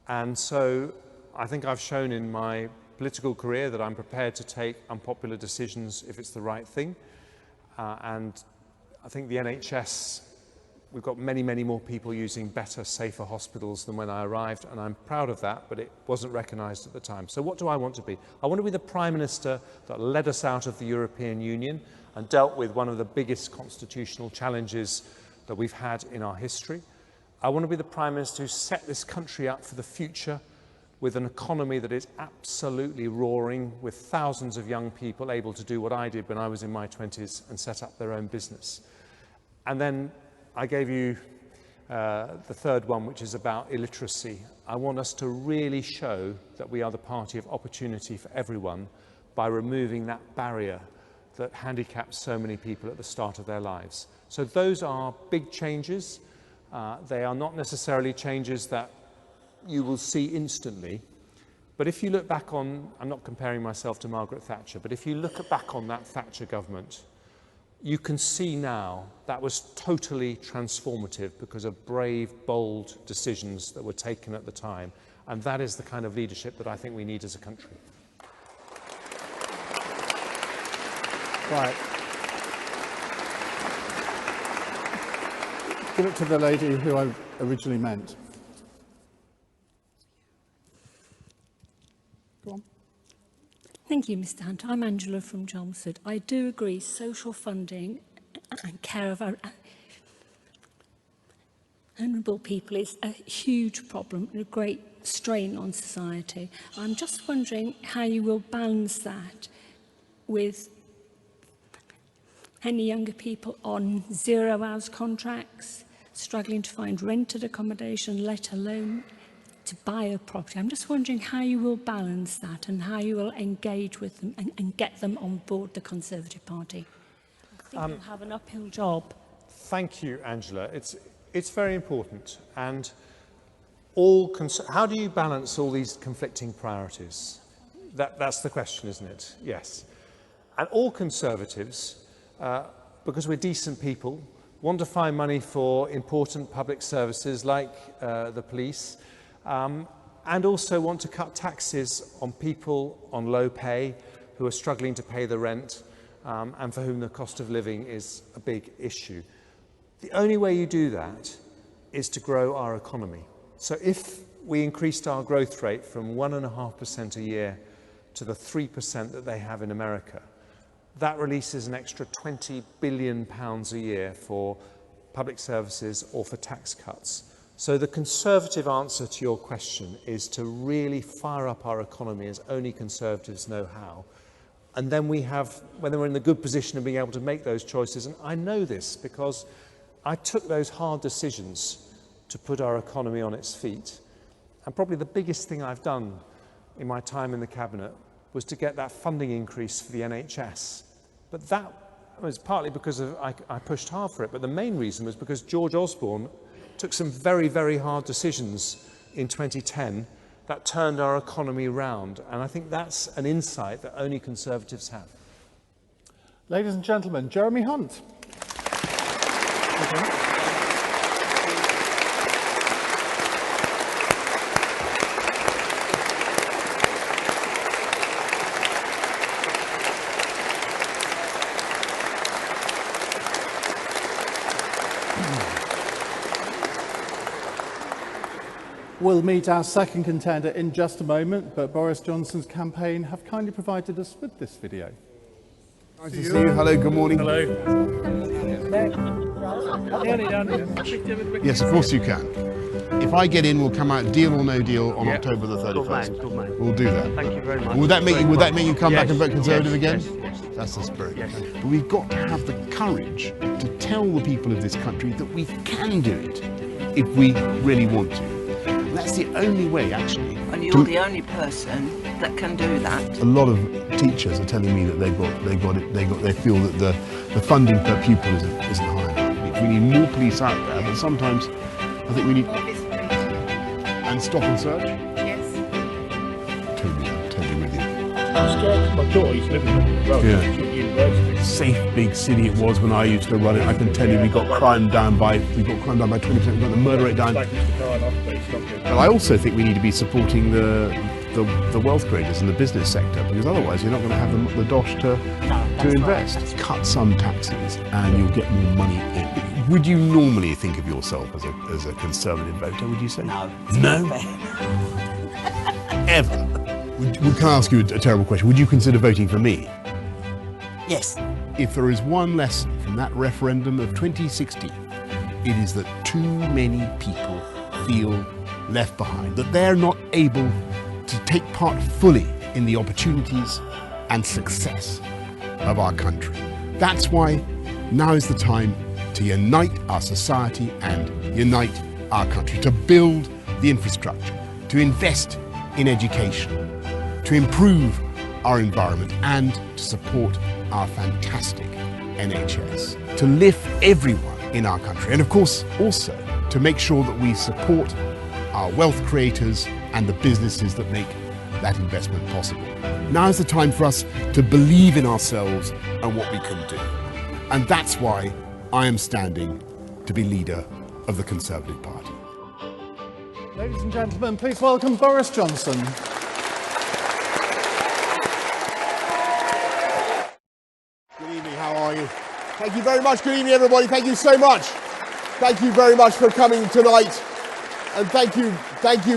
And so I think I've shown in my political career that I'm prepared to take unpopular decisions if it's the right thing. And I think the NHS, we've got many, many more people using better, safer hospitals than when I arrived, and I'm proud of that, but it wasn't recognised at the time. So what do I want to be? I want to be the Prime Minister that led us out of the European Union and dealt with one of the biggest constitutional challenges that we've had in our history. I want to be the Prime Minister who set this country up for the future with an economy that is absolutely roaring, with thousands of young people able to do what I did when I was in my 20s and set up their own business. And then I gave you the third one, which is about illiteracy. I want us to really show that we are the party of opportunity for everyone by removing that barrier that handicaps so many people at the start of their lives. So those are big changes. They are not necessarily changes that you will see instantly. But if you look back on, I'm not comparing myself to Margaret Thatcher, but if you look back on that Thatcher government, you can see now that was totally transformative because of brave, bold decisions that were taken at the time. And that is the kind of leadership that I think we need as a country. Right. Give it to the lady who I originally meant. Go on. Thank you, Mr. Hunt. I'm Angela from Chelmsford. I do agree social funding and care of our vulnerable people is a huge problem and a great strain on society. I'm just wondering how you will balance that with any younger people on 0 hours contracts, struggling to find rented accommodation, let alone to buy a property. I'm just wondering how you will balance that and how you will engage with them and get them on board the Conservative Party. I think you'll have an uphill job. Thank you, Angela. It's very important. And how do you balance all these conflicting priorities? That's the question, isn't it? Yes. And all Conservatives, because we're decent people, want to find money for important public services like the police, and also want to cut taxes on people on low pay who are struggling to pay the rent and for whom the cost of living is a big issue. The only way you do that is to grow our economy. So if we increased our growth rate from 1.5% a year to the 3% that they have in America, that releases an extra £20 billion a year for public services or for tax cuts. So the Conservative answer to your question is to really fire up our economy as only Conservatives know how. And then when we're in the good position of being able to make those choices, and I know this because I took those hard decisions to put our economy on its feet. And probably the biggest thing I've done in my time in the Cabinet was to get that funding increase for the NHS. But that was partly because I pushed hard for it, but the main reason was because George Osborne took some very, very hard decisions in 2010 that turned our economy round. And I think that's an insight that only Conservatives have. Ladies and gentlemen, Jeremy Hunt. We'll meet our second contender in just a moment, but Boris Johnson's campaign have kindly provided us with this video. Nice to see you. Hello, good morning. Hello. Yes, of course you can. If I get in, we'll come out deal or no deal on October the 31st. Good man. We'll do that. Thank you very much. Would that make you come back and vote Conservative again? Yes. That's the spirit. Yes. But we've got to have the courage to tell the people of this country that we can do it if we really want to. And that's the only way, actually. And you're the only person that can do that. A lot of teachers are telling me that they feel that the funding per pupil isn't high enough. We need more police out there, but sometimes I think we need... And stop and search? Yes. Totally with you. My daughter used to live in University. Safe big city it was when I used to run it. I can tell you we got crime down by 20%, we got the murder rate down. But I also think we need to be supporting the wealth creators in the business sector, because otherwise you're not going to have the dosh to invest. Right. Cut some taxes and you'll get more money in. Would you normally think of yourself as a Conservative voter, would you say? No. No? Ever? Can I ask you a terrible question? Would you consider voting for me? Yes. If there is one lesson from that referendum of 2016, it is that too many people feel left behind, that they're not able to take part fully in the opportunities and success of our country. That's why now is the time to unite our society and unite our country, to build the infrastructure, to invest in education, to improve our environment and to support our fantastic NHS, to lift everyone in our country, and of course also to make sure that we support our wealth creators and the businesses that make that investment possible. Now is the time for us to believe in ourselves and what we can do. And that's why I am standing to be leader of the Conservative Party. Ladies and gentlemen, please welcome Boris Johnson. Good evening, how are you? Thank you very much. Good evening, everybody. Thank you so much. Thank you very much for coming tonight. And thank you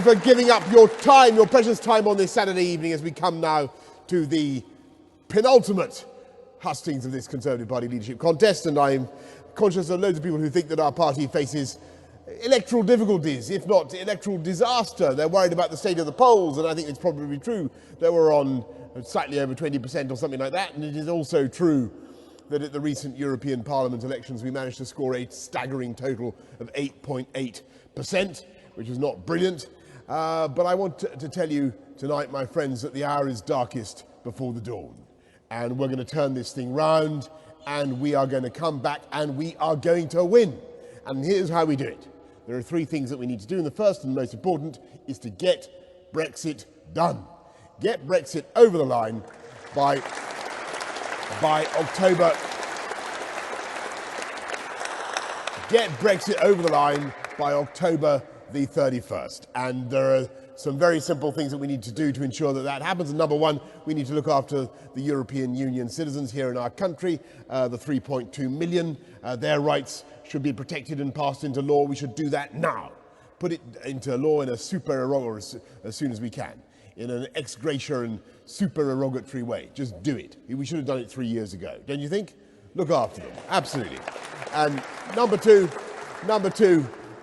for giving up your time, your precious time on this Saturday evening as we come now to the penultimate hustings of this Conservative Party leadership contest. And I'm conscious of loads of people who think that our party faces electoral difficulties, if not electoral disaster. They're worried about the state of the polls, and I think it's probably true that we're on slightly over 20% or something like that. And it is also true that at the recent European Parliament elections we managed to score a staggering total of 8.8%. Which is not brilliant, but I want to tell you tonight, my friends, that the hour is darkest before the dawn. And we're going to turn this thing round, and we are going to come back, and we are going to win. And here's how we do it. There are three things that we need to do, and the first and most important is to get Brexit done. Get Brexit over the line by October. Get Brexit over the line by October the 31st. And there are some very simple things that we need to do to ensure that that happens. And number one, we need to look after the European Union citizens here in our country, the 3.2 million. Their rights should be protected and passed into law. We should do that now. Put it into law in a supererogatory as soon as we can, in an ex gratia and supererogatory way. Just do it. We should have done it 3 years ago, don't you think? Look after them, absolutely. And number two,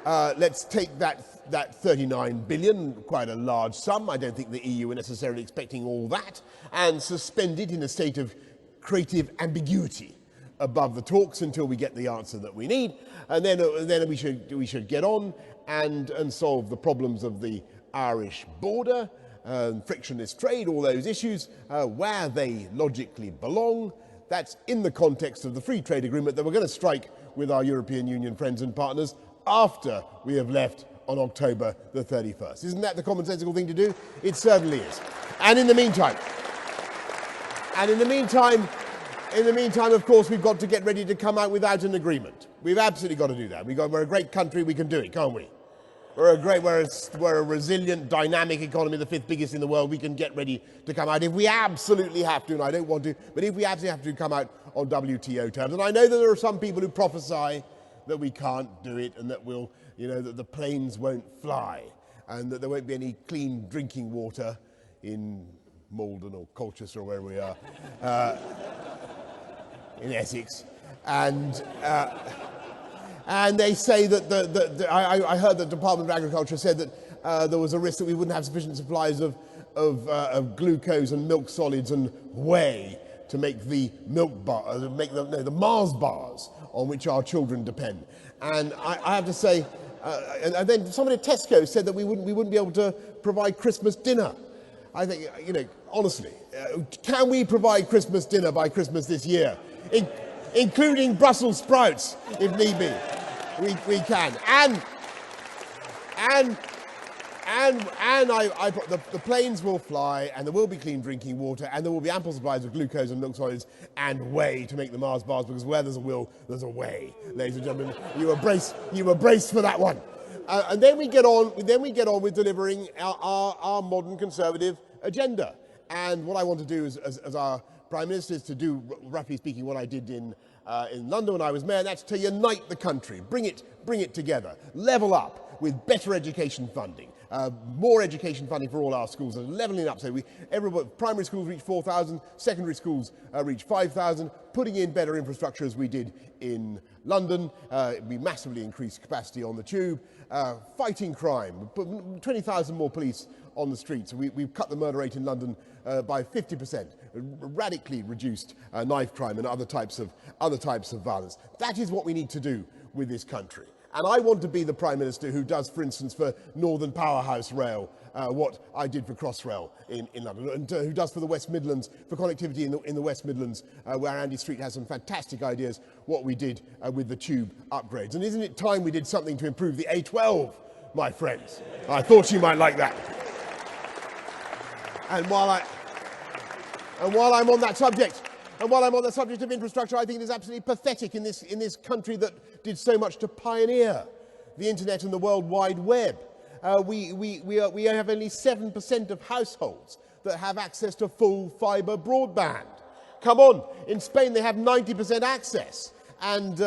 let's take that 39 billion, quite a large sum. I don't think the EU are necessarily expecting all that, and suspend it in a state of creative ambiguity above the talks until we get the answer that we need. And then we should get on and solve the problems of the Irish border, frictionless trade, all those issues, where they logically belong. That's in the context of the free trade agreement that we're going to strike with our European Union friends and partners after we have left on October the 31st. Isn't that the commonsensical thing to do? It certainly is. And in the meantime, of course, we've got to get ready to come out without an agreement. We've absolutely got to do that. We're a great country, we can do it, can't we? We're a resilient, dynamic economy, the fifth biggest in the world. We can get ready to come out if we absolutely have to, and I don't want to, but if we absolutely have to come out on WTO terms. And I know that there are some people who prophesy that we can't do it and that that the planes won't fly and that there won't be any clean drinking water in Malden or Colchester or wherever we are, in Essex. And they say that I heard the Department of Agriculture said that there was a risk that we wouldn't have sufficient supplies of glucose and milk solids and whey to make the the Mars bars on which our children depend. And I have to say, and then somebody at Tesco said that we wouldn't be able to provide Christmas dinner. I think, honestly, can we provide Christmas dinner by Christmas this year, including Brussels sprouts, if need be? We can. The planes will fly, and there will be clean drinking water, and there will be ample supplies of glucose and milk solids and whey to make the Mars bars, because where there's a will, there's a way. Ladies and gentlemen, you were braced for that one. And then we get on with delivering our modern Conservative agenda. And what I want to do as our Prime Minister is to do, roughly speaking, what I did in London when I was mayor, and that's to unite the country, bring it together, level up with better education funding. More education funding for all our schools, and levelling up so primary schools reach 4,000, secondary schools reach 5,000, putting in better infrastructure as we did in London. We massively increased capacity on the tube, fighting crime, put 20,000 more police on the streets. We've cut the murder rate in London by 50%, radically reduced knife crime and other types of violence. That is what we need to do with this country. And I want to be the Prime Minister who does, for instance, for Northern Powerhouse Rail, what I did for Crossrail in London, and who does for the West Midlands, for connectivity in the West Midlands, where Andy Street has some fantastic ideas, what we did with the tube upgrades. And isn't it time we did something to improve the A12, my friends? I thought you might like that. And while I'm on that subject, of infrastructure, I think it is absolutely pathetic in this country that did so much to pioneer the internet and the World Wide Web. We have only 7% of households that have access to full fibre broadband. Come on, in Spain they have 90% access, and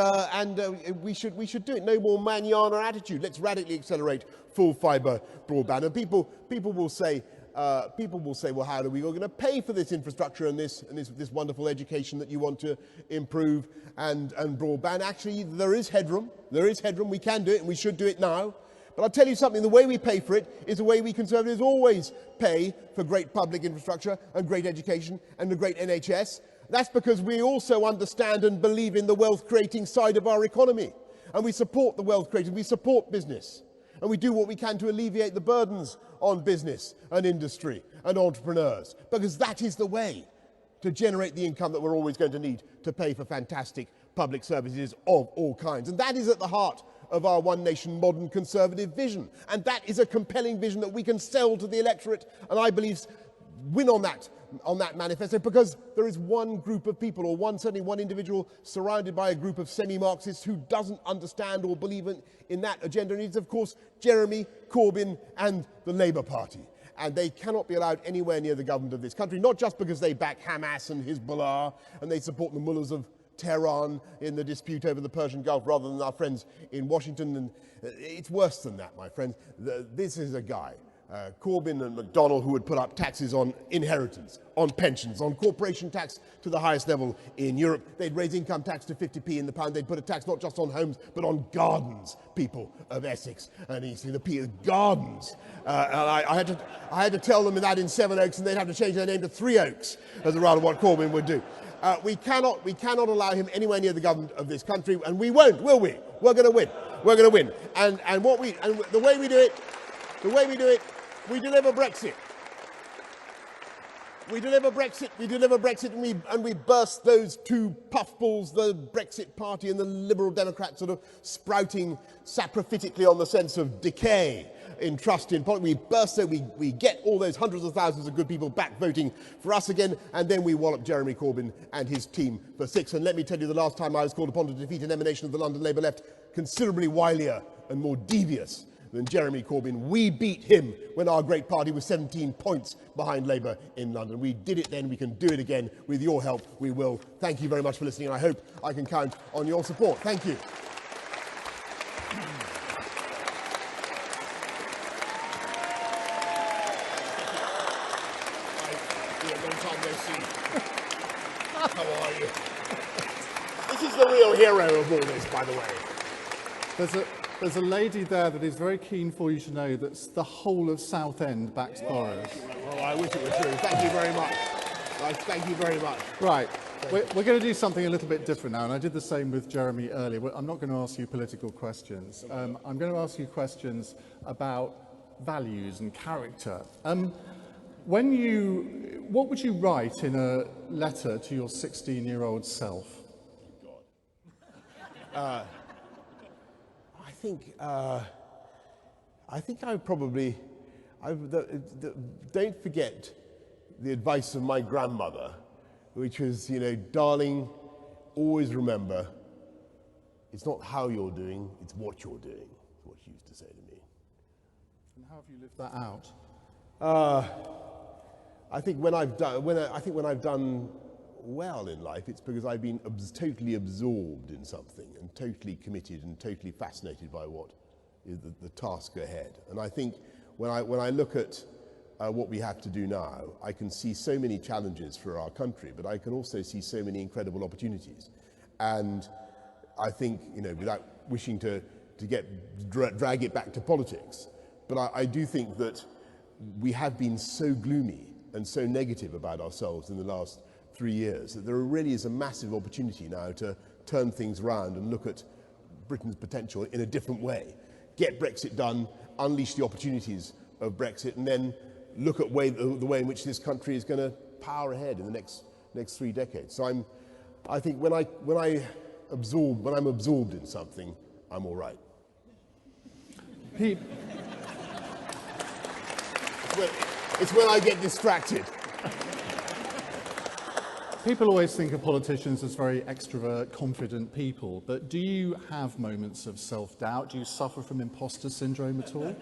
we should do it. No more manana attitude. Let's radically accelerate full fibre broadband. And people will say, well, how are we going to pay for this infrastructure and this wonderful education that you want to improve and broadband? Actually, there is headroom. There is headroom. We can do it, and we should do it now. But I'll tell you something, the way we pay for it is the way we Conservatives always pay for great public infrastructure and great education and the great NHS. That's because we also understand and believe in the wealth-creating side of our economy. And we support the wealth creating, we support business. And we do what we can to alleviate the burdens on business and industry and entrepreneurs. Because that is the way to generate the income that we're always going to need to pay for fantastic public services of all kinds. And that is at the heart of our One Nation modern Conservative vision. And that is a compelling vision that we can sell to the electorate, and I believe win on that manifesto, because there is one group of people, or certainly one individual surrounded by a group of semi-Marxists who doesn't understand or believe in that agenda, and it's of course Jeremy Corbyn and the Labour Party. And they cannot be allowed anywhere near the government of this country, not just because they back Hamas and Hezbollah and they support the mullahs of Tehran in the dispute over the Persian Gulf rather than our friends in Washington. And it's worse than that, my friends. This is a guy, Corbyn and McDonnell, who would put up taxes on inheritance, on pensions, on corporation tax to the highest level in Europe. They'd raise income tax to 50p in the pound. They'd put a tax not just on homes, but on gardens, people of Essex and Eastleigh, the gardens. And I had to tell them that in Sevenoaks, and they'd have to change their name to Three Oaks, as around what Corbyn would do. We cannot allow him anywhere near the government of this country, and we won't, will we? We're going to win. We're going to win. And the way we do it, we deliver Brexit. We deliver Brexit, and we burst those two puffballs, the Brexit Party and the Liberal Democrats, sort of sprouting saprophytically on the sense of decay in trust in politics. We burst it, we get all those hundreds of thousands of good people back voting for us again, and then we wallop Jeremy Corbyn and his team for 6. And let me tell you, the last time I was called upon to defeat an emanation of the London Labour left, considerably wilier and more devious than Jeremy Corbyn, we beat him when our great party was 17 points behind Labour in London. We did it then, we can do it again. With your help, we will. Thank you very much for listening, and I hope I can count on your support. Thank you. How are you? This is the real hero of all this, by the way. There's a lady there that is very keen for you to know that the whole of Southend backs Boris. Well, I wish it were true. Thank you very much. Thank you very much. Right. We're going to do something a little bit different now, and I did the same with Jeremy earlier. I'm not going to ask you political questions. I'm going to ask you questions about values and character. What would you write in a letter to your 16-year-old self? I think I would probably, don't forget the advice of my grandmother, which was, darling, always remember, it's not how you're doing, it's what you're doing, is what she used to say to me. And how have you lived that out? I think when I've done well in life, it's because I've been totally absorbed in something and totally committed and totally fascinated by what is the task ahead. And I think when I look at what we have to do now, I can see so many challenges for our country, but I can also see so many incredible opportunities. And I think, without wishing to drag it back to politics, but I do think that we have been so gloomy and so negative about ourselves in the last 3 years that there really is a massive opportunity now to turn things around and look at Britain's potential in a different way. Get Brexit done, unleash the opportunities of Brexit, and then look at the way in which this country is going to power ahead in the next 3 decades. So I think when I'm absorbed in something, I'm all right. Pete. It's when I get distracted. People always think of politicians as very extrovert, confident people, but do you have moments of self-doubt? Do you suffer from imposter syndrome at all?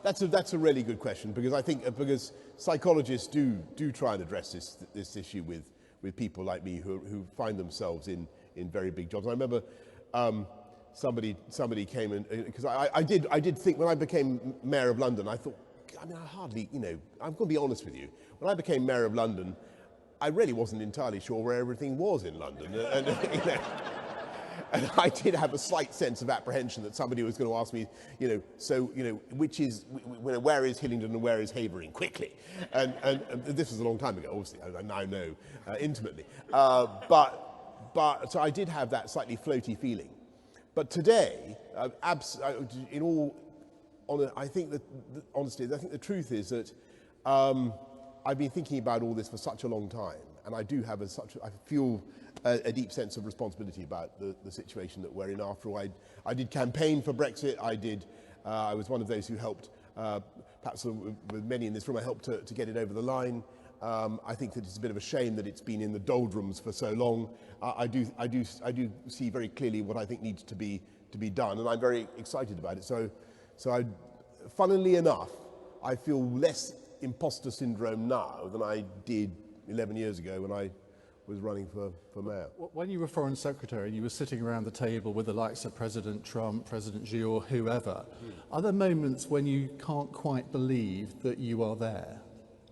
That's a really good question, because I think because psychologists do try and address this issue with people like me who find themselves in very big jobs. I remember somebody came in, because I did think when I became Mayor of London, I thought, I mean, I hardly, I'm going to be honest with you. When I became Mayor of London, I really wasn't entirely sure where everything was in London. And I did have a slight sense of apprehension that somebody was going to ask me, where is Hillingdon and where is Havering, quickly. And this was a long time ago, obviously, I now know intimately. So I did have that slightly floaty feeling. But today, in all honesty, I think the truth is that I've been thinking about all this for such a long time, and I do have I feel a deep sense of responsibility about the situation that we're in. After all, I did campaign for Brexit. I was one of those who helped, perhaps with many in this room, I helped to get it over the line. I think that it's a bit of a shame that it's been in the doldrums for so long. I do see very clearly what I think needs to be done, and I'm very excited about it. So funnily enough, I feel less imposter syndrome now than I did 11 years ago when I was running for mayor. When you were Foreign Secretary and you were sitting around the table with the likes of President Trump, President Xi or whoever, are there moments when you can't quite believe that you are there?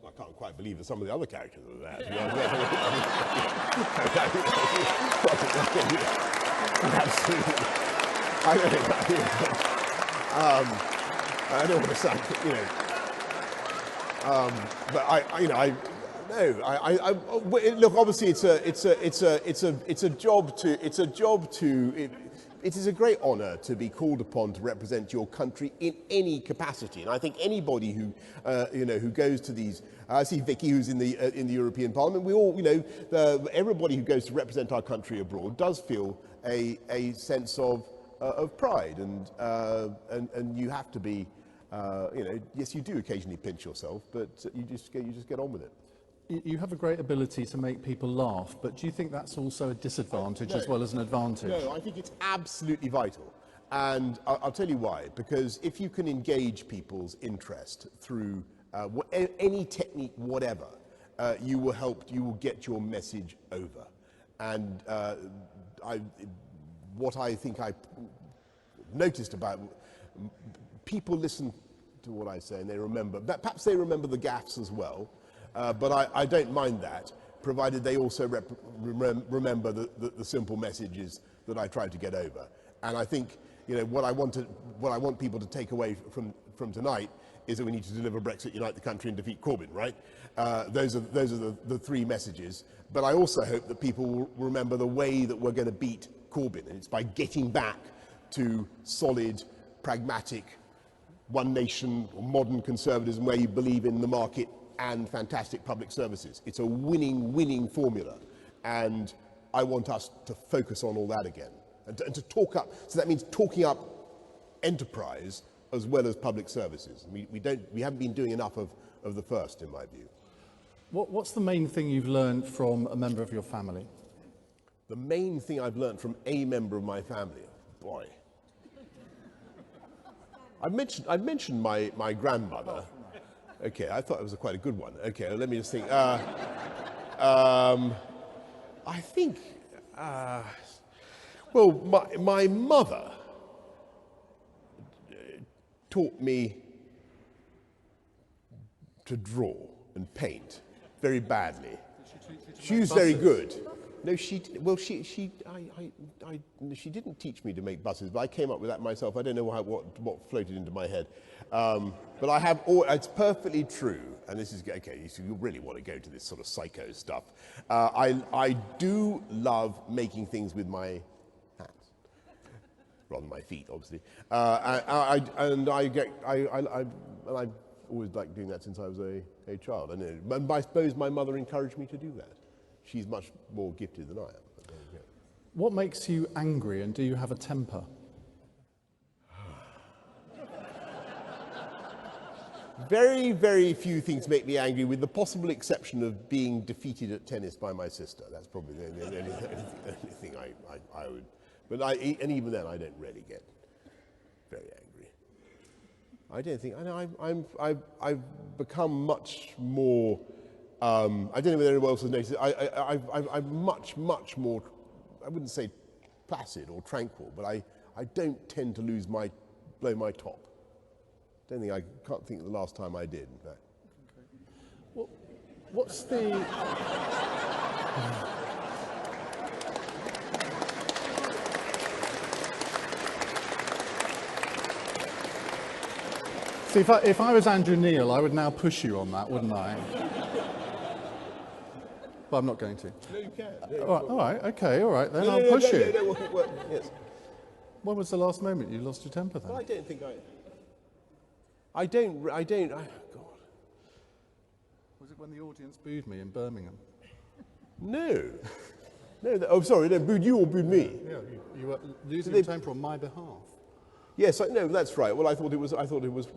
I can't quite believe that some of the other characters are there. Absolutely. I don't want to sound, look, obviously it is a great honour to be called upon to represent your country in any capacity, and I think anybody who who goes to these. I see Vicky, who's in the European Parliament. We all, everybody who goes to represent our country abroad does feel a sense of pride, and you have to be. Yes, you do occasionally pinch yourself, but you just get on with it. You have a great ability to make people laugh, but do you think that's also a disadvantage as well as an advantage? No, I think it's absolutely vital. And I'll tell you why. Because if you can engage people's interest through any technique, whatever, you will get your message over. And what I think I noticed about people listen to what I say and they remember. Perhaps they remember the gaffes as well. But I don't mind that, provided they also remember the simple messages that I try to get over. And I think what I want people to take away from tonight is that we need to deliver Brexit, unite the country, and defeat Corbyn. Right? Those are the three messages. But I also hope that people will remember the way that we're going to beat Corbyn, and it's by getting back to solid, pragmatic, one nation, modern conservatism, where you believe in the market and fantastic public services. It's a winning formula, and I want us to focus on all that again and to talk up. So that means talking up enterprise as well as public services. We haven't been doing enough of the first, in my view. What's the main thing you've learned from a member of your family? The main thing I've learned from a member of my family, boy. I've mentioned my grandmother. Okay, I thought it was quite a good one. Okay, let me just think. I think, well, my mother taught me to draw and paint very badly. She was very good. No, she didn't teach me to make buses, but I came up with that myself. I don't know what floated into my head. But I have, it's perfectly true, and this is, okay, you really want to go to this sort of psycho stuff. I do love making things with my hands, rather than my feet, obviously. And I've always liked doing that since I was a child. And I suppose my mother encouraged me to do that. She's much more gifted than I am. What makes you angry, and do you have a temper? Very, very few things make me angry, with the possible exception of being defeated at tennis by my sister. That's probably the only thing I would. But and even then, I don't really get very angry. I don't think. I've become much more. I don't know whether anyone else has noticed it. I'm much more. I wouldn't say placid or tranquil, but I don't tend to blow my top. I can't think of the last time I did, in fact. Well, what's the... See, if I was Andrew Neil, I would now push you on that, wouldn't I? But I'm not going to. No, you can. All right, okay, all right, then I'll push you. Yes. When was the last moment you lost your temper, then? Well, I don't think I don't, oh, God. Was it when the audience booed me in Birmingham? No. Oh, sorry, they booed you or booed me? Yeah, you were losing your temper on my behalf. Yes, no, that's right. Well, I thought it was,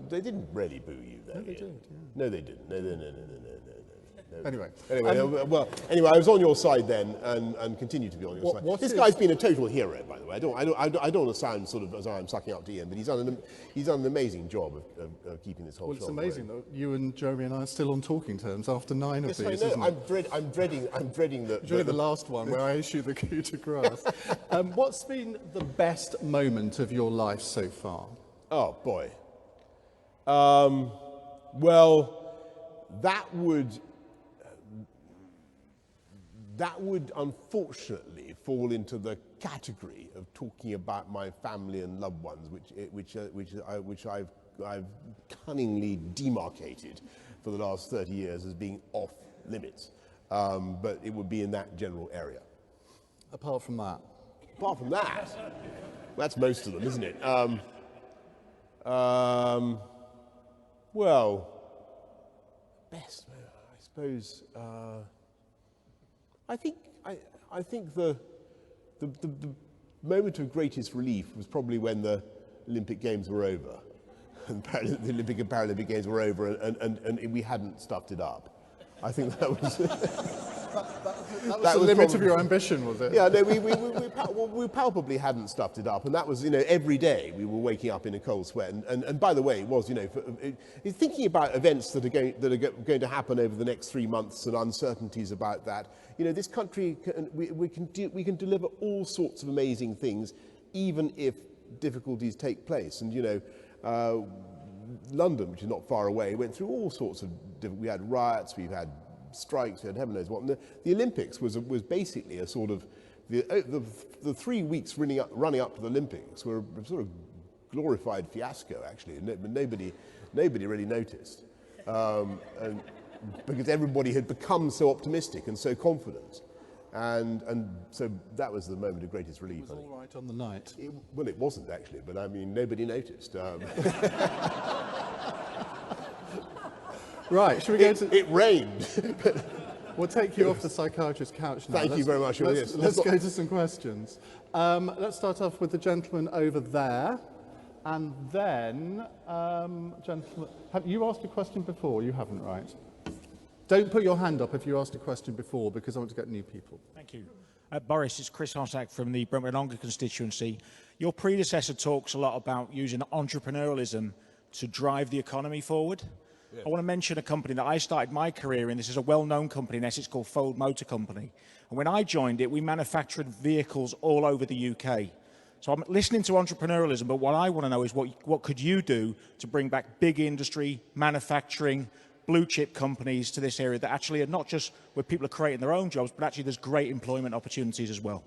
they didn't really boo you, though. No, they did, yeah. No, they didn't. No. Anyway, I was on your side then, and continue to be on your side. This guy's been a total hero, by the way. I don't want to sound sort of as I'm sucking up to Ian, but he's done an amazing job of keeping this whole show. Well, it's amazing that you and Jeremy and I are still on talking terms after 9 of these. I know. Isn't it? I'm dreading the last one where I issue the coup de grace. What's been the best moment of your life so far? Oh boy. Well, that would unfortunately fall into the category of talking about my family and loved ones, which I've cunningly demarcated for the last 30 years as being off limits. But it would be in that general area. Apart from that? Apart from that, that's most of them, isn't it? Well, best, I suppose. I think the moment of greatest relief was probably when the Olympic Games were over, and the Olympic and Paralympic Games were over, and we hadn't stuffed it up. I think that was that was the limit of your ambition, was it? Yeah, no, we palpably hadn't stuffed it up, and that was, every day we were waking up in a cold sweat. And by the way, it was, thinking about events that are going to happen over the next 3 months and uncertainties about that. This country we can deliver all sorts of amazing things, even if difficulties take place. And London, which is not far away, went through all sorts of we had riots, we've had strikes, we had heaven knows what. And the Olympics was basically a sort of the 3 weeks running up to the Olympics were a sort of glorified fiasco, actually, and nobody really noticed, and because everybody had become so optimistic and so confident. And so that was the moment of greatest relief. It was all right on the night. Well, it wasn't actually, but I mean, nobody noticed. Right, should we go to... It rained. We'll take you off the psychiatrist's couch now. Thank you very much. Let's go to some questions. Let's start off with the gentleman over there. And then, gentleman, have you asked a question before? You haven't, right? Don't put your hand up if you asked a question before, because I want to get new people. Thank you. Boris, it's Chris Harsack from the Brentwood-Ongar constituency. Your predecessor talks a lot about using entrepreneurialism to drive the economy forward. Yeah. I want to mention a company that I started my career in. This is a well-known company in Essex called Fold Motor Company. And when I joined it, we manufactured vehicles all over the UK. So I'm listening to entrepreneurialism, but what I want to know is what could you do to bring back big industry, manufacturing, blue chip companies to this area that actually are not just where people are creating their own jobs, but actually there's great employment opportunities as well.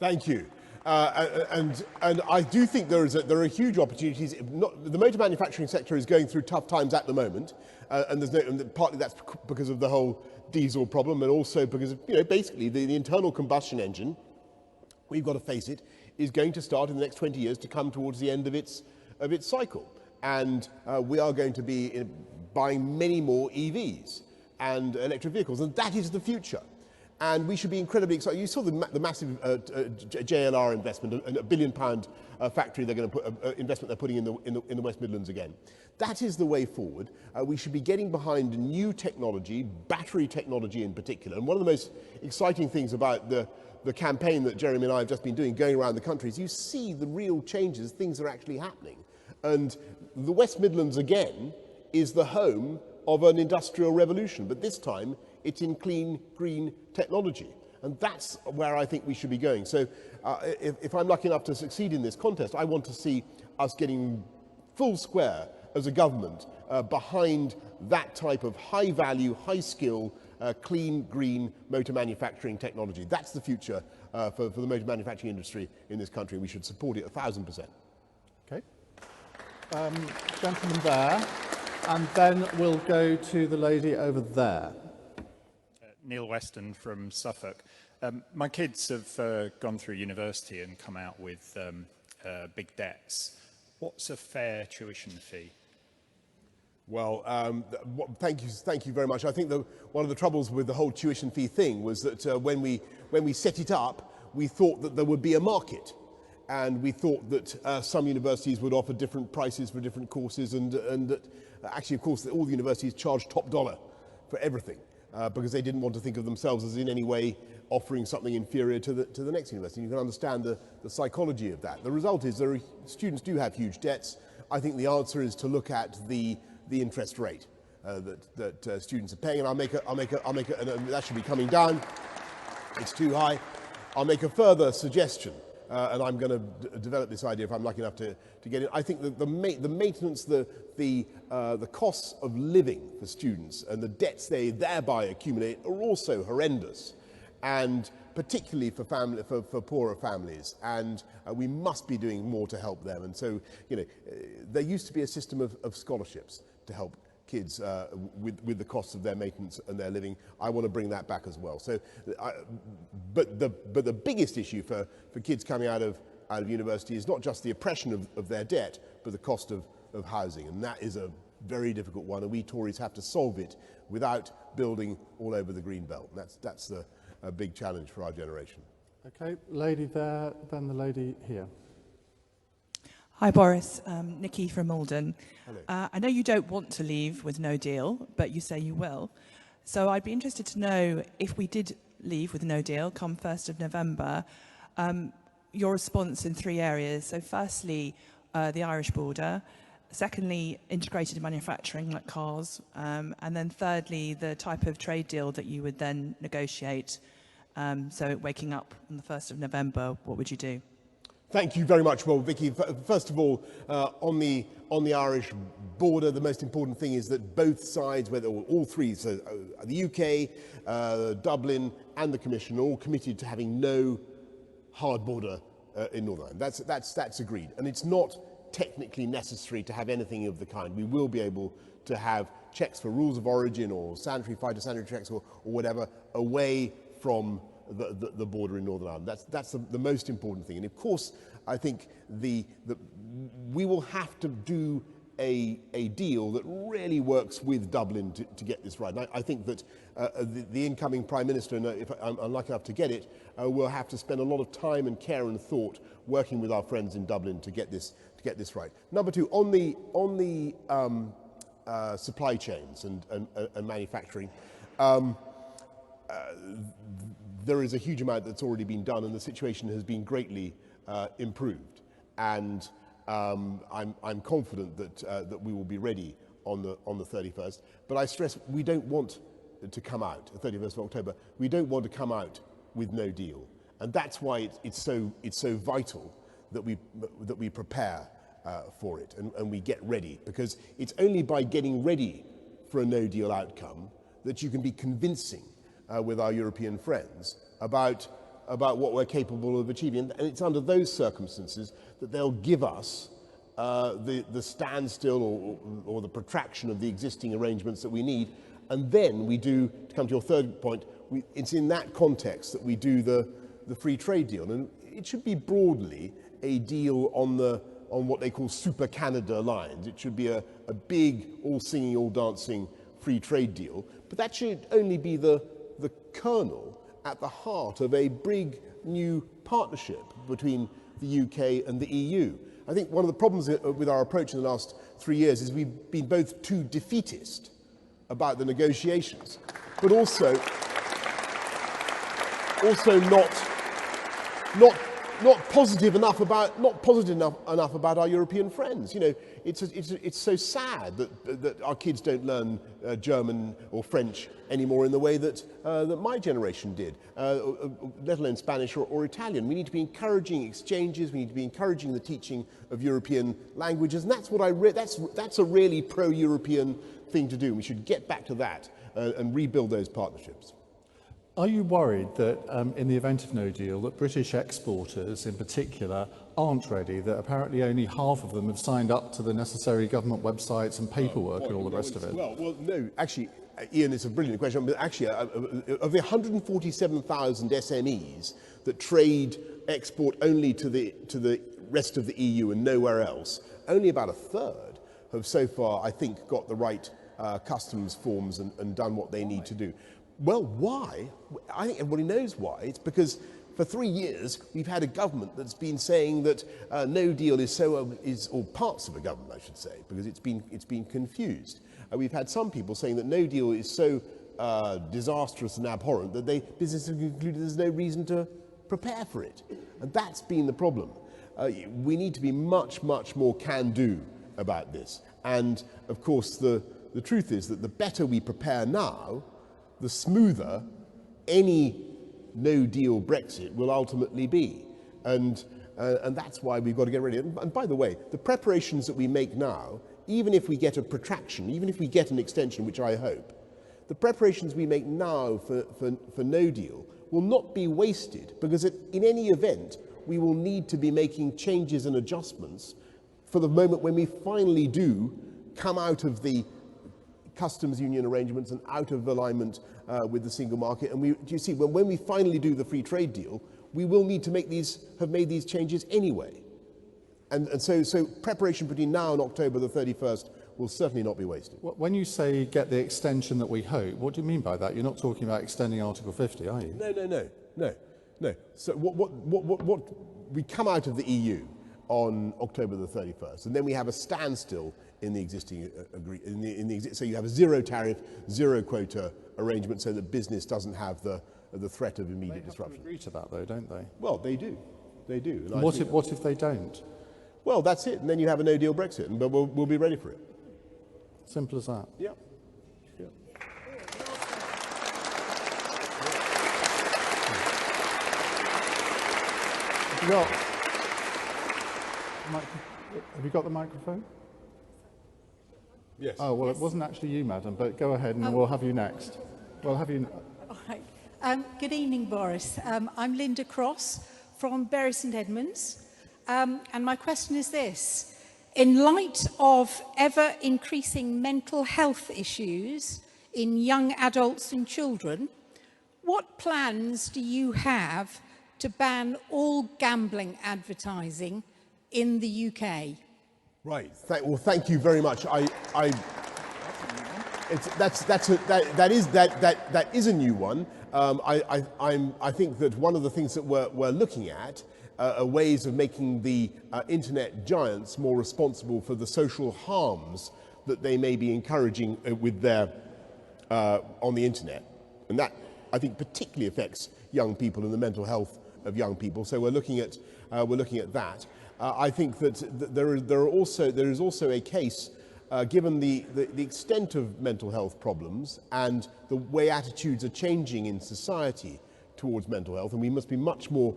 Thank you. And I do think there are huge opportunities. The motor manufacturing sector is going through tough times at the moment, and partly that's because of the whole diesel problem, and also because of, basically the internal combustion engine, we've got to face it, is going to start in the next 20 years to come towards the end of its cycle. And we are going to be buying many more EVs and electric vehicles, and that is the future. And we should be incredibly excited. You saw the massive JLR investment, a £1 billion factory they're going to put investment they're putting in the West Midlands again. That is the way forward. We should be getting behind new technology, battery technology in particular. And one of the most exciting things about the campaign that Jeremy and I have just been doing, going around the country, is you see the real changes, things are actually happening. And the West Midlands again is the home of an industrial revolution, but this time it's in clean, green technology. And that's where I think we should be going. So if I'm lucky enough to succeed in this contest, I want to see us getting full square as a government behind that type of high value, high skill, clean, green motor manufacturing technology. That's the future for the motor manufacturing industry in this country. We should support it 1,000%. Okay. Gentleman there, and then we'll go to the lady over there. Neil Weston from Suffolk. My kids have gone through university and come out with big debts. What's a fair tuition fee? Well, thank you very much. I think one of the troubles with the whole tuition fee thing was that when we set it up, we thought that there would be a market. And we thought that some universities would offer different prices for different courses, and that actually, of course, all the universities charge top dollar for everything. Because they didn't want to think of themselves as in any way offering something inferior to the next university. You can understand the psychology of that. The result is students do have huge debts. I think the answer is to look at the interest rate that students are paying, and I'll make and that should be coming down. It's too high. I'll make a further suggestion, and I'm going to develop this idea if I'm lucky enough to get it. I think that the maintenance, the costs of living for students and the debts they thereby accumulate are also horrendous, and particularly for poorer families. And we must be doing more to help them. And so, there used to be a system of scholarships to help kids with the costs of their maintenance and their living. I want to bring that back as well. So, but the biggest issue for kids coming out of university is not just the oppression of their debt, but the cost of housing, and that is a very difficult one, and we Tories have to solve it without building all over the green belt. And that's a big challenge for our generation. Okay, lady there, then the lady here. Hi Boris, Nikki from Malden. I know you don't want to leave with no deal, but you say you will. So I'd be interested to know, if we did leave with no deal come 1st of November, your response in 3 areas. So firstly, the Irish border. Secondly, integrated manufacturing like cars. And then thirdly, the type of trade deal that you would then negotiate. So waking up on the 1st of November, what would you do? Thank you very much. Well, Vicky, first of all, on the Irish border, the most important thing is that both sides, whether all three, so the UK, Dublin and the Commission, are all committed to having no hard border in Northern Ireland. That's agreed. And it's not technically necessary to have anything of the kind. We will be able to have checks for rules of origin or phytosanitary checks or whatever away from the border in Northern Ireland. That's the most important thing. And of course, I think we will have to do a deal that really works with Dublin to get this right. And I think that the incoming Prime Minister, and if I'm lucky enough to get it, will have to spend a lot of time and care and thought working with our friends in Dublin to get this right. Number two, on the supply chains and manufacturing. There is a huge amount that's already been done, and the situation has been greatly improved. And I'm confident that we will be ready on the 31st. But I stress, we don't want to come out, the 31st of October. We don't want to come out with no deal, and that's why it's so vital that we prepare for it and we get ready, because it's only by getting ready for a no-deal outcome, that you can be convincing with our European friends about what we're capable of achieving. And it's under those circumstances that they'll give us the standstill or the protraction of the existing arrangements that we need. And then we do, to come to your third point, it's in that context that we do the free trade deal. And it should be broadly a deal on what they call Super Canada lines. It should be a big, all singing, all dancing free trade deal. But that should only be the kernel at the heart of a big new partnership between the UK and the EU. I think one of the problems with our approach in the last 3 years is we've been both too defeatist about the negotiations, but also not positive enough about our European friends. You know, it's so sad that our kids don't learn German or French anymore in the way that my generation did, let alone Spanish or Italian. We need to be encouraging exchanges. We need to be encouraging the teaching of European languages, and that's what that's a really pro-European thing to do. We should get back to that and rebuild those partnerships. Are you worried that in the event of no deal, that British exporters in particular aren't ready, that apparently only half of them have signed up to the necessary government websites and paperwork and all the rest of it? Well, no, actually, Ian, it's a brilliant question. But actually, of the 147,000 SMEs that trade export only to the rest of the EU and nowhere else, only about a third have so far, I think, got the right customs forms and done what they need to do. Well, why? I think everybody knows why. It's because for 3 years we've had a government that's been saying that no deal or parts of a government, I should say, because it's been confused. We've had some people saying that no deal is so disastrous and abhorrent that businesses have concluded there's no reason to prepare for it, and that's been the problem. We need to be much more can-do about this, and of course the truth is that the better we prepare now, the smoother any no-deal Brexit will ultimately be. And that's why we've got to get ready. And by the way, the preparations that we make now, even if we get a protraction, even if we get an extension, which I hope, the preparations we make now for no deal will not be wasted, because in any event, we will need to be making changes and adjustments for the moment when we finally do come out of the customs union arrangements and out of alignment with the single market. And do you see, when we finally do the free trade deal, we will need to have made these changes anyway. And so preparation between now and October the 31st will certainly not be wasted. When you say get the extension that we hope, what do you mean by that? You're not talking about extending Article 50, are you? No. So what we come out of the EU on October the 31st, and then we have a standstill in the existing so you have a zero tariff, zero quota arrangement, so that business doesn't have the threat of immediate disruption. They agree to that, though, don't they? Well, they do. And what if they don't? Well, that's it, and then you have a no-deal Brexit, but we'll be ready for it. Simple as that. Yeah. Have you got the microphone? Yes. Oh, well, it wasn't actually you, madam, but go ahead and we'll have you next. We'll have you... All right. Good evening, Boris. I'm Linda Cross from Bury St Edmunds. And my question is this. In light of ever-increasing mental health issues in young adults and children, what plans do you have to ban all gambling advertising in the UK? Right. Well, thank you very much. That is a new one. I think that one of the things that we're looking at are ways of making the internet giants more responsible for the social harms that they may be encouraging with their on the internet, and that I think particularly affects young people and the mental health of young people. So we're looking at that. I think that there is also a case, given the extent of mental health problems and the way attitudes are changing in society towards mental health, and we must be much more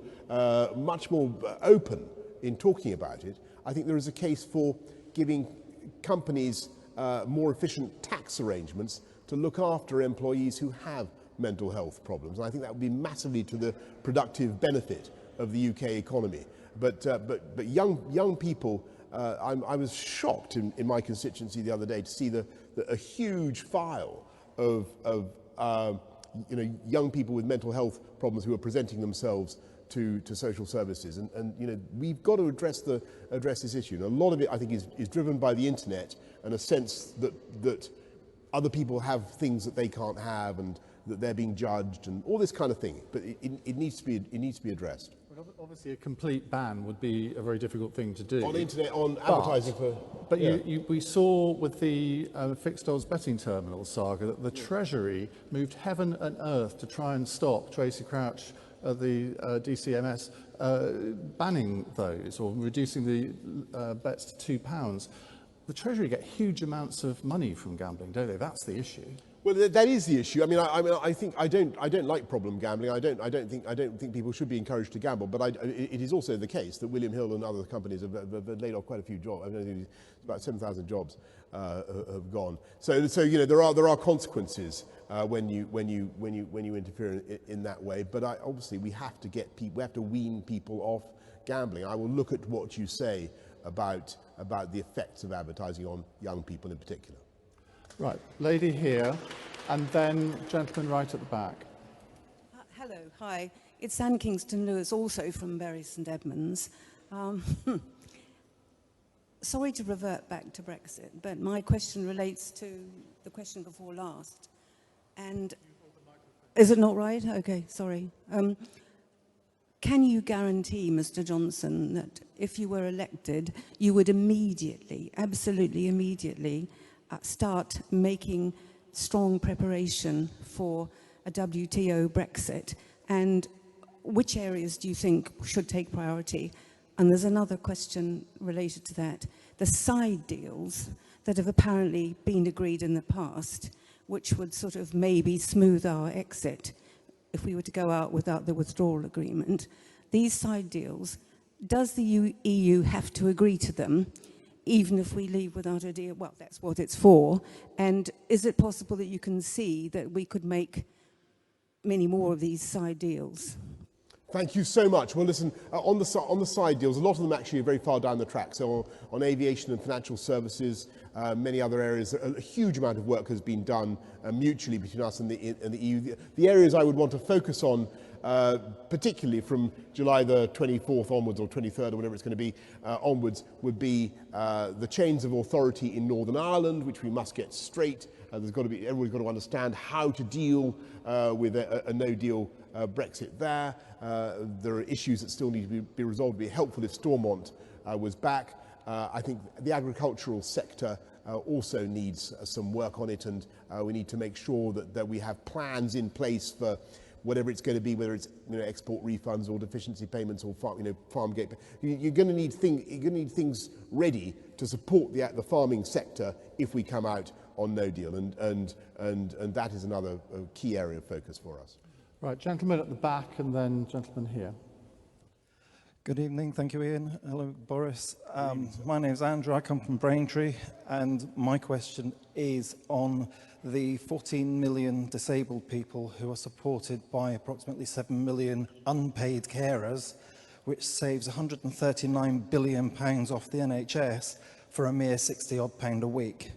open in talking about it. I think there is a case for giving companies more efficient tax arrangements to look after employees who have mental health problems. And I think that would be massively to the productive benefit of the UK economy. But young people, I was shocked in my constituency the other day to see a huge file of young people with mental health problems who are presenting themselves to social services, and we've got to address this issue. And a lot of it, I think, is driven by the internet and a sense that other people have things that they can't have, and that they're being judged, and all this kind of thing. But it needs to be addressed. Obviously, a complete ban would be a very difficult thing to do. On the internet, on advertising for... But we saw with the fixed odds betting terminal saga that the Treasury moved heaven and earth to try and stop Tracy Crouch at the DCMS banning those or reducing the bets to £2. The Treasury get huge amounts of money from gambling, don't they? That's the issue. Well, that is the issue. I mean, I think I don't like problem gambling. I don't think people should be encouraged to gamble. But it is also the case that William Hill and other companies have laid off quite a few jobs. I think about 7,000 jobs have gone. So there are consequences when you interfere in that way. But obviously we have to wean people off gambling. I will look at what you say about the effects of advertising on young people in particular. Right, lady here, and then gentleman right at the back. Hello, hi. It's Anne Kingston-Lewis, also from Bury St Edmunds. Sorry to revert back to Brexit, but my question relates to the question before last. And is it not right? Okay, sorry. Can you guarantee, Mr. Johnson, that if you were elected, you would immediately, absolutely immediately, start making strong preparation for a WTO Brexit? And which areas do you think should take priority? And there's another question related to that. The side deals that have apparently been agreed in the past, which would sort of maybe smooth our exit if we were to go out without the withdrawal agreement. These side deals, does the EU have to agree to them, even if we leave without a deal? Well, that's what it's for. And is it possible that you can see that we could make many more of these side deals? Thank you so much. Well, listen, on the side deals, a lot of them actually are very far down the track. So on aviation and financial services, many other areas, a huge amount of work has been done mutually between us and the EU. The areas I would want to focus on, particularly from July the 24th onwards, or 23rd, or whatever it's going to be, onwards, would be the chains of authority in Northern Ireland, which we must get straight. Everyone's got to understand how to deal with a no-deal Brexit there. There are issues that still need to be resolved. It would be helpful if Stormont was back. I think the agricultural sector also needs some work on it, and we need to make sure that we have plans in place for whatever it's going to be, whether it's export refunds or deficiency payments or farm gate. You're going to need things ready to support the farming sector if we come out on no deal, and that is another key area of focus for us. Right, gentleman at the back, and then gentleman here. Good evening, thank you, Ian. Hello, Boris. My name is Andrew, I come from Braintree, and my question is on the 14 million disabled people who are supported by approximately 7 million unpaid carers, which saves £139 billion off the NHS for a mere £60-odd a week.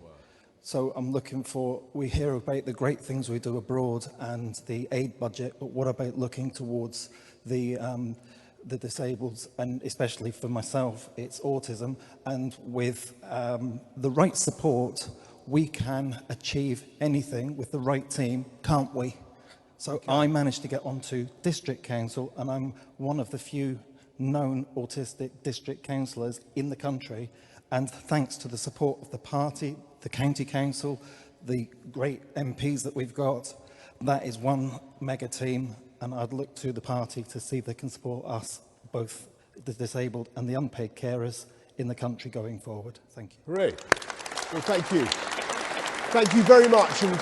So I'm looking for, we hear about the great things we do abroad and the aid budget, but what about looking towards the disabled, and especially for myself, it's autism, and with the right support, we can achieve anything with the right team, can't we? So okay. I managed to get onto district council, and I'm one of the few known autistic district councillors in the country, and thanks to the support of the party, the county council, the great MPs that we've got, that is one mega team, and I'd look to the party to see if they can support us, both the disabled and the unpaid carers in the country going forward. Thank you. Hooray. Well, thank you. Thank you very much. And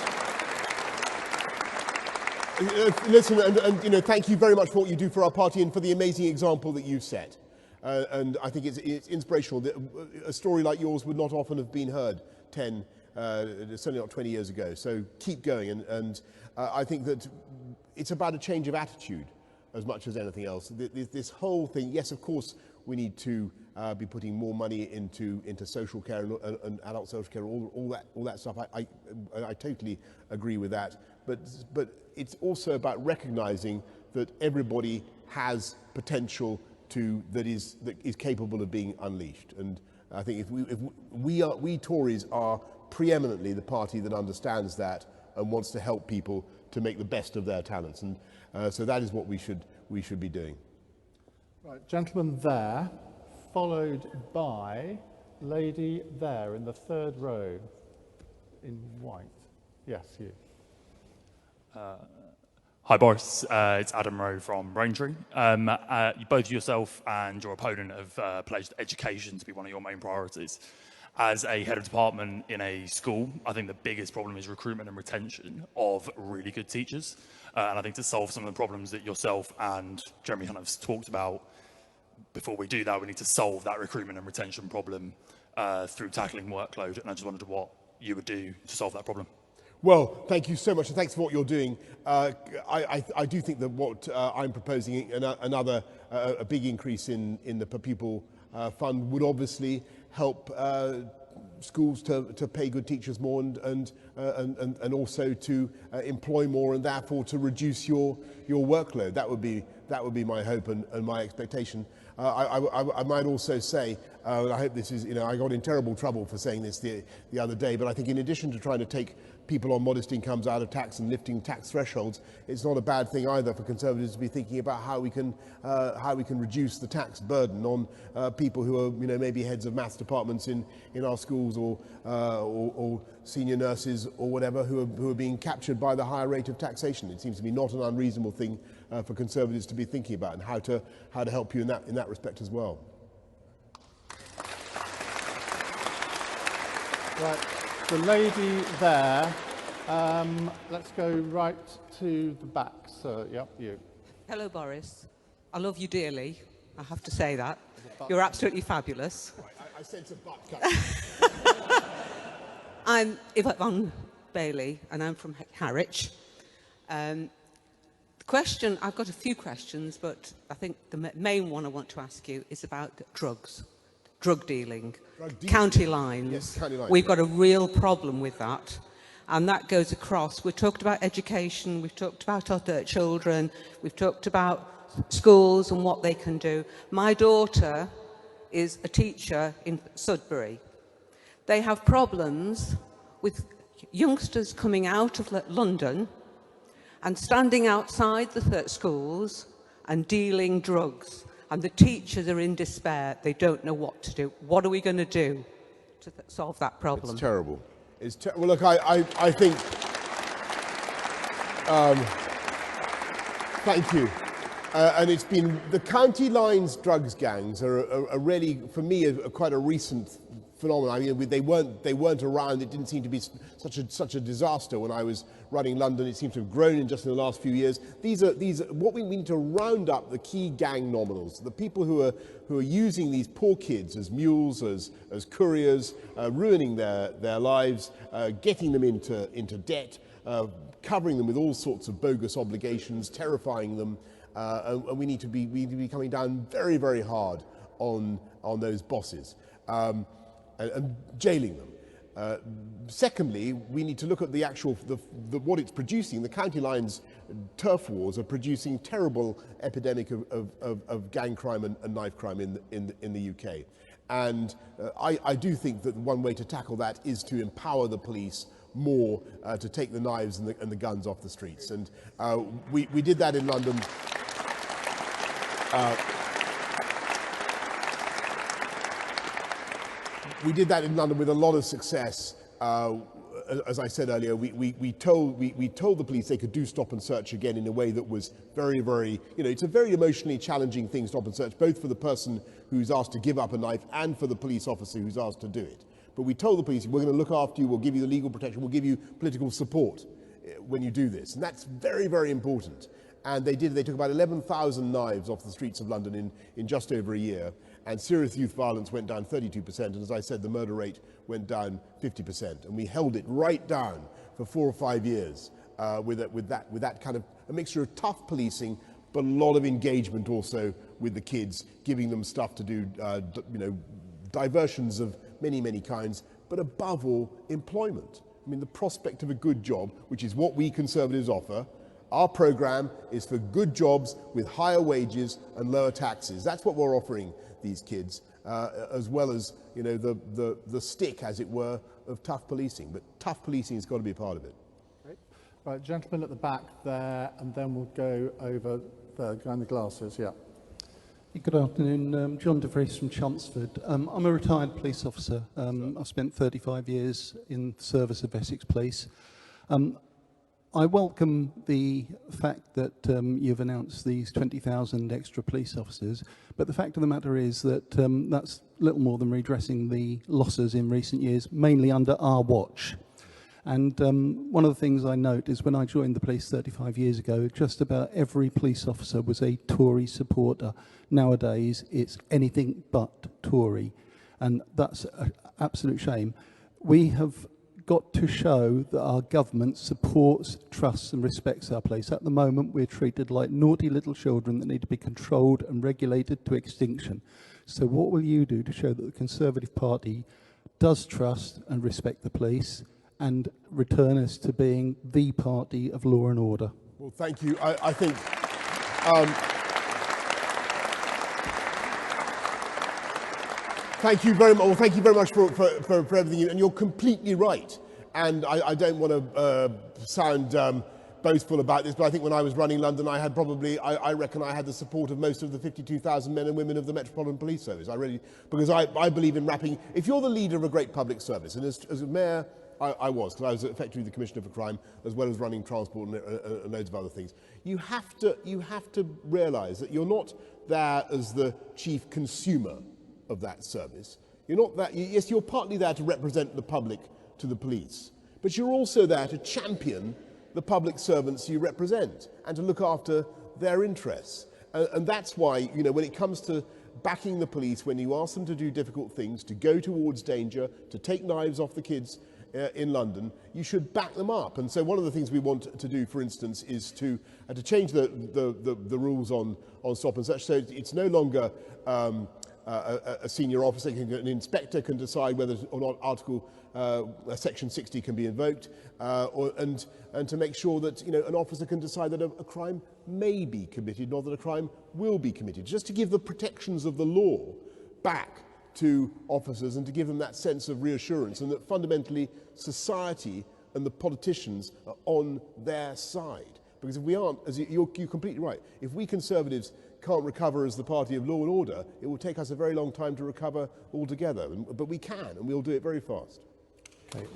listen, and thank you very much for what you do for our party and for the amazing example that you've set. And I think it's inspirational. That a story like yours would not often have been heard 10 certainly not 20 years ago. So keep going, and I think that it's about a change of attitude as much as anything else. This whole thing, yes, of course, we need to be putting more money into social care and adult social care, all that stuff. I totally agree with that. But it's also about recognizing that everybody has potential that is capable of being unleashed. And I think if we Tories are preeminently the party that understands that and wants to help people to make the best of their talents. And so that is what we should be doing. Right, gentleman there, followed by lady there in the third row in white. Yes, you. Hi Boris, it's Adam Rowe from Braintree. Both yourself and your opponent have pledged education to be one of your main priorities. As a head of department in a school, I think the biggest problem is recruitment and retention of really good teachers. And I think to solve some of the problems that yourself and Jeremy kind of talked about, before we do that, we need to solve that recruitment and retention problem through tackling workload. And I just wondered what you would do to solve that problem. Well, thank you so much, and thanks for what you're doing. I do think that what I'm proposing, another a big increase in the per pupil fund, would obviously help schools to pay good teachers more and also to employ more, and therefore to reduce your workload. That would be my hope and my expectation. I might also say, and I hope this is, I got in terrible trouble for saying this the other day, but I think in addition to trying to take people on modest incomes out of tax and lifting tax thresholds, it's not a bad thing either for Conservatives to be thinking about how we can reduce the tax burden on people who are maybe heads of maths departments in our schools or senior nurses or whatever who are being captured by the higher rate of taxation. It seems to be not an unreasonable thing for Conservatives to be thinking about, and how to help you in that respect as well. Right. The lady there, let's go right to the back, sir. Yep, you. Hello, Boris. I love you dearly, I have to say that. You're absolutely fabulous. Right, I sense a butt cut. I'm Yvonne Bailey, and I'm from Harwich. The question, I've got a few questions, but I think the main one I want to ask you is about drugs. Drug dealing, county lines. Yes, county lines. We've got a real problem with that, and that goes across. We've talked about education, we've talked about our children, we've talked about schools and what they can do. My daughter is a teacher in Sudbury. They have problems with youngsters coming out of London and standing outside the schools and dealing drugs. And the teachers are in despair. They don't know what to do. What are we going to do to solve that problem? It's terrible. Well, look, I think... thank you. And it's been... The county lines drugs gangs are really, for me, quite a recent phenomenon. I mean, they weren't around. It didn't seem to be such a disaster when I was running London. It seems to have grown in just in the last few years. These are what we need to round up the key gang nominals, the people who are using these poor kids as mules, as couriers, ruining their lives, getting them into debt, covering them with all sorts of bogus obligations, terrifying them, and we need to be coming down very, very hard on those bosses. And jailing them. Secondly, we need to look at the actual, what it's producing. The county lines turf wars are producing terrible epidemic of gang crime and knife crime in the UK. And I do think that one way to tackle that is to empower the police more to take the knives and the guns off the streets. And we did that in London. We did that in London with a lot of success. As I said earlier, we told the police they could do stop and search again in a way that was very, very, it's a very emotionally challenging thing, stop and search, both for the person who's asked to give up a knife and for the police officer who's asked to do it. But we told the police, we're going to look after you, we'll give you the legal protection, we'll give you political support when you do this. And that's very, very important. And they did. They took about 11,000 knives off the streets of London in just over a year. and serious youth violence went down 32%, and as I said, the murder rate went down 50%, and we held it right down for 4 or 5 years with that kind of a mixture of tough policing, but a lot of engagement also with the kids, giving them stuff to do, diversions of many kinds, but above all, employment. I mean, the prospect of a good job, which is what we Conservatives offer. Our programme is for good jobs with higher wages and lower taxes. That's what we're offering these kids, as well as the stick, as it were, of tough policing. But tough policing has got to be a part of it. Right, gentleman at the back there, and then we'll go over there, behind the glasses, yeah. Good afternoon, John DeVries from Chelmsford. I'm a retired police officer. I've spent 35 years in the service of Essex Police. I welcome the fact that you've announced these 20,000 extra police officers, but the fact of the matter is that that's little more than redressing the losses in recent years, mainly under our watch. And one of the things I note is when I joined the police 35 years ago, just about every police officer was a Tory supporter. Nowadays, it's anything but Tory, and that's an absolute shame. We have got to show that our government supports, trusts and respects our police. At the moment, we're treated like naughty little children that need to be controlled and regulated to extinction. So what will you do to show that the Conservative Party does trust and respect the police and return us to being the party of law and order? Well, thank you. I think thank you very much. Well, thank you very much for everything, and you're completely right. And I don't want to sound boastful about this, but I think when I was running London, I had probably, I reckon I had the support of most of the 52,000 men and women of the Metropolitan Police Service. Because I believe in wrapping. If you're the leader of a great public service, and as a mayor, I was, because I was effectively the Commissioner for Crime, as well as running transport and loads of other things. You have to realise that you're not there as the chief consumer of that service. You're not that. Yes, you're partly there to represent the public to the police, but you're also there to champion the public servants you represent and to look after their interests. And that's why, when it comes to backing the police, when you ask them to do difficult things, to go towards danger, to take knives off the kids in London, you should back them up. And so one of the things we want to do, for instance, is to change the rules on stop and search. So it's no longer a senior officer, an inspector can decide whether or not Section 60 can be invoked, and to make sure that an officer can decide that a crime may be committed, not that a crime will be committed. Just to give the protections of the law back to officers and to give them that sense of reassurance, and that fundamentally society and the politicians are on their side. Because if we aren't, you're completely right, if we Conservatives can't recover as the party of law and order, it will take us a very long time to recover altogether. But we can, and we'll do it very fast. Okay.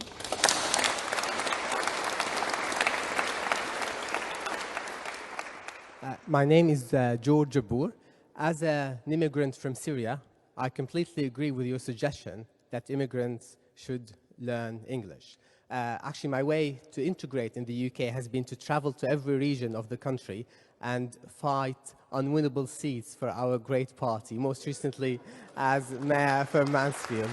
My name is George Jabour. As an immigrant from Syria, I completely agree with your suggestion that immigrants should learn English. Actually, my way to integrate in the UK has been to travel to every region of the country and fight unwinnable seats for our great party, most recently as mayor for Mansfield.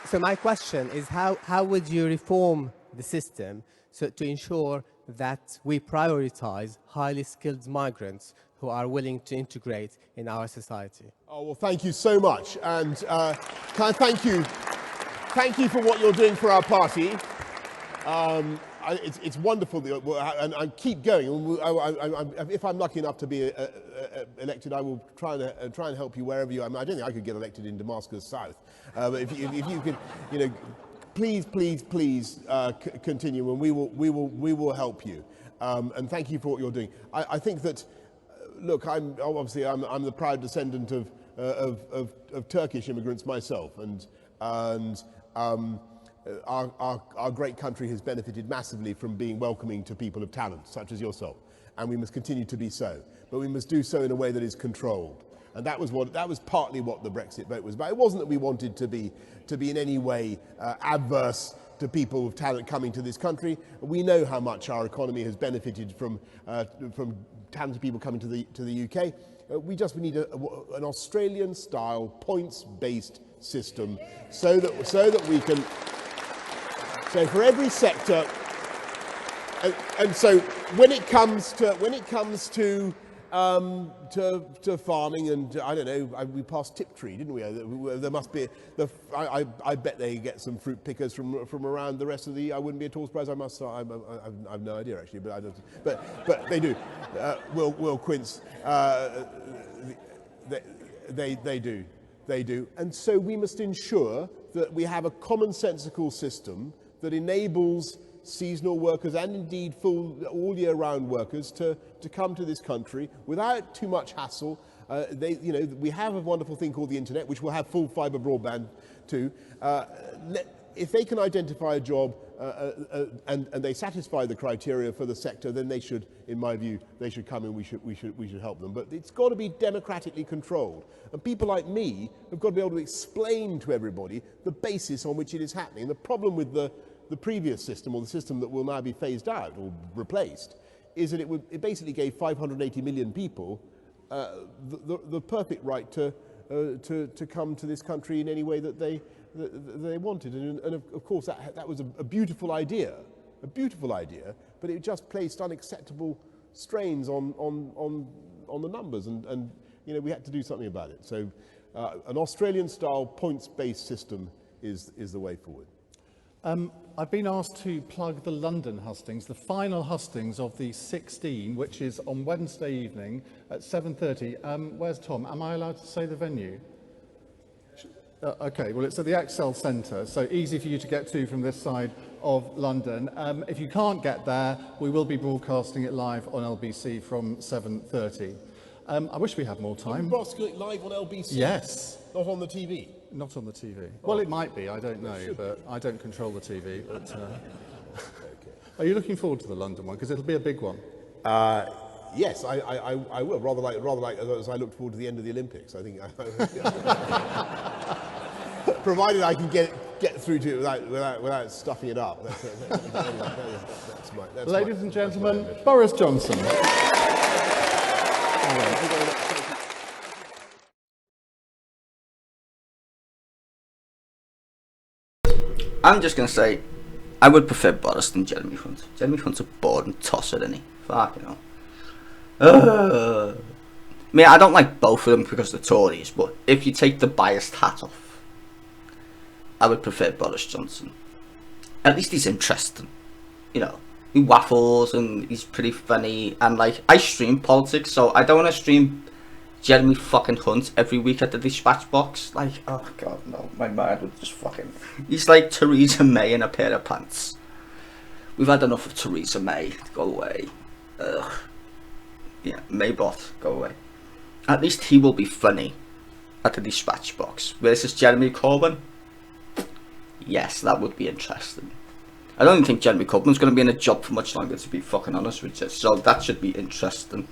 So my question is, how would you reform the system to ensure that we prioritize highly skilled migrants who are willing to integrate in our society? Oh, well, thank you so much. And can I thank you for what you're doing for our party. It's wonderful, and I keep going. If I'm lucky enough to be elected, I will try and help you wherever you are. I mean, I don't think I could get elected in Damascus South, but if you could, please continue, and we will help you. And thank you for what you're doing. I think that, look, I'm the proud descendant of Turkish immigrants myself, and our great country has benefited massively from being welcoming to people of talent, such as yourself, and we must continue to be so. But we must do so in a way that is controlled, and that was partly what the Brexit vote was about. It wasn't that we wanted to be in any way adverse to people of talent coming to this country. We know how much our economy has benefited from talented people coming to the UK. We just need an Australian-style points-based system, so that we can. So for every sector, and so when it comes to farming, and I don't know, we passed Tiptree, didn't we? There must be I bet they get some fruit pickers from around the rest of the. I wouldn't be at all surprised. I've no idea actually, but I don't. But they do. Will Quince. They do. And so we must ensure that we have a commonsensical system that enables seasonal workers and indeed full all year round workers to come to this country without too much hassle. We have a wonderful thing called the internet, which will have full fibre broadband too. If they can identify a job and they satisfy the criteria for the sector, then they should, in my view, they should come and we should help them. But it's got to be democratically controlled. And people like me have got to be able to explain to everybody the basis on which it is happening. And the problem with the previous system, or the system that will now be phased out or replaced, is that it basically gave 580 million people the perfect right to come to this country in any way that they wanted. And of course that was a beautiful idea, but it just placed unacceptable strains on the numbers, and we had to do something about it. So an Australian-style points-based system is the way forward. I've been asked to plug the London Hustings, the final Hustings of the 16, which is on Wednesday evening at 7:30. Where's Tom? Am I allowed to say the venue? Okay, well, it's at the Excel Centre, so easy for you to get to from this side of London. If you can't get there, we will be broadcasting it live on LBC from 7:30. I wish we had more time. Broadcasting it live on LBC? Yes. Not on the TV? Not on the TV. Well, it might be, I don't know, but I don't control the TV. But, Are you looking forward to the London one? Because it'll be a big one. Yes, I will. Rather like as I look forward to the end of the Olympics. I think, provided I can get through to it without stuffing it up. That's Ladies and gentlemen, Boris Johnson. I'm just going to say, I would prefer Boris than Jeremy Hunt. Jeremy Hunt's a boring tosser, isn't he? Fucking hell. I mean, I don't like both of them because they're Tories, but if you take the biased hat off, I would prefer Boris Johnson. At least he's interesting. He waffles and he's pretty funny, and like, I stream politics, so I don't want to stream Jeremy fucking Hunt every week at the dispatch box. Like, oh god, no, my mind would just fucking. He's like Theresa May in a pair of pants. We've had enough of Theresa May. Go away. Ugh. Yeah, Maybot, go away. At least he will be funny at the dispatch box. Versus Jeremy Corbyn. Yes, that would be interesting. I don't even think Jeremy Corbyn's going to be in a job for much longer, to be fucking honest with you. So that should be interesting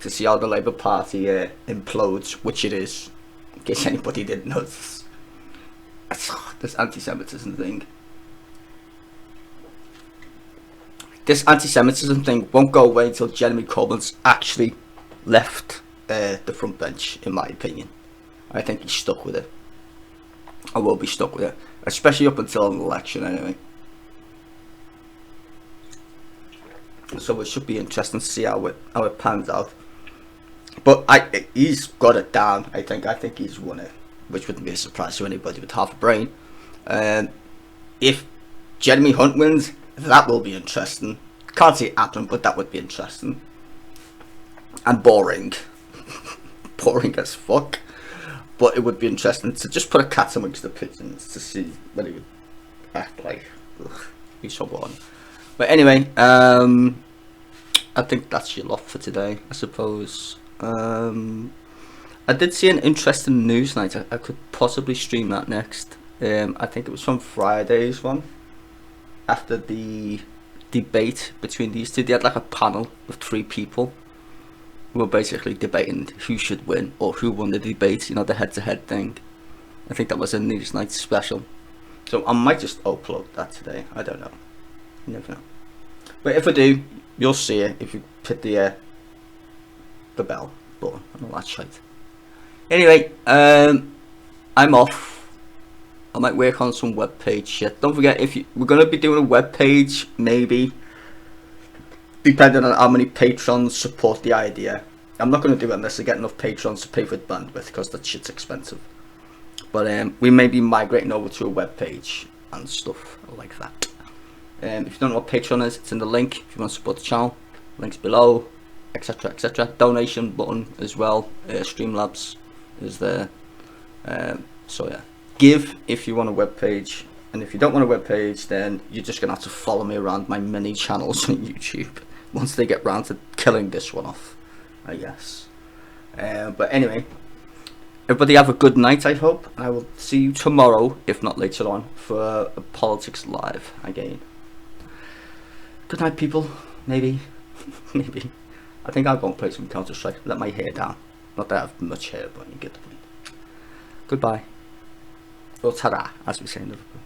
to see how the Labour Party implodes, which it is, in case anybody didn't notice. This anti-Semitism thing. This anti-Semitism thing won't go away until Jeremy Corbyn's actually left the front bench, in my opinion. I think he's stuck with it. I will be stuck with it, especially up until an election anyway. So it should be interesting to see how it pans out. But he's got it down. I think he's won it, which wouldn't be a surprise to anybody with half a brain. If Jeremy Hunt wins, that will be interesting. Can't see it happen, but that would be interesting. And boring. Boring as fuck. But it would be interesting to just put a cat amongst the pigeons to see what he would act like. Ugh, he's so boring. But anyway, I think that's your lot for today, I suppose. I did see an interesting news night. I could possibly stream that next. I think it was from Friday's one. After the debate between these two, they had like a panel of 3 people who were basically debating who should win or who won the debate, the head-to-head thing. I think that was a news night special. So I might just upload that today. I don't know. You never know. But if I do, you'll see it if you hit the bell button and all that shit. Anyway, I'm off. I might work on some web page shit. Don't forget, we're gonna be doing a web page, maybe, depending on how many patrons support the idea. I'm not gonna do it unless I get enough patrons to pay for the bandwidth, because that shit's expensive. But we may be migrating over to a web page and stuff like that. If you don't know what Patreon is, it's in the link. If you want to support the channel, links below, etc, etc. Donation button as well. Streamlabs is there. So yeah, give if you want a web page, and if you don't want a web page, then you're just gonna have to follow me around my many channels on YouTube once they get round to killing this one off, I guess. But anyway, everybody have a good night, I hope. I will see you tomorrow, if not later on, for a Politics Live again. Good night, people. Maybe. Maybe. I think I'll go and play some Counter-Strike. Let my hair down. Not that I have much hair, but you get the point. Goodbye. Or ta-da, as we say in Liverpool.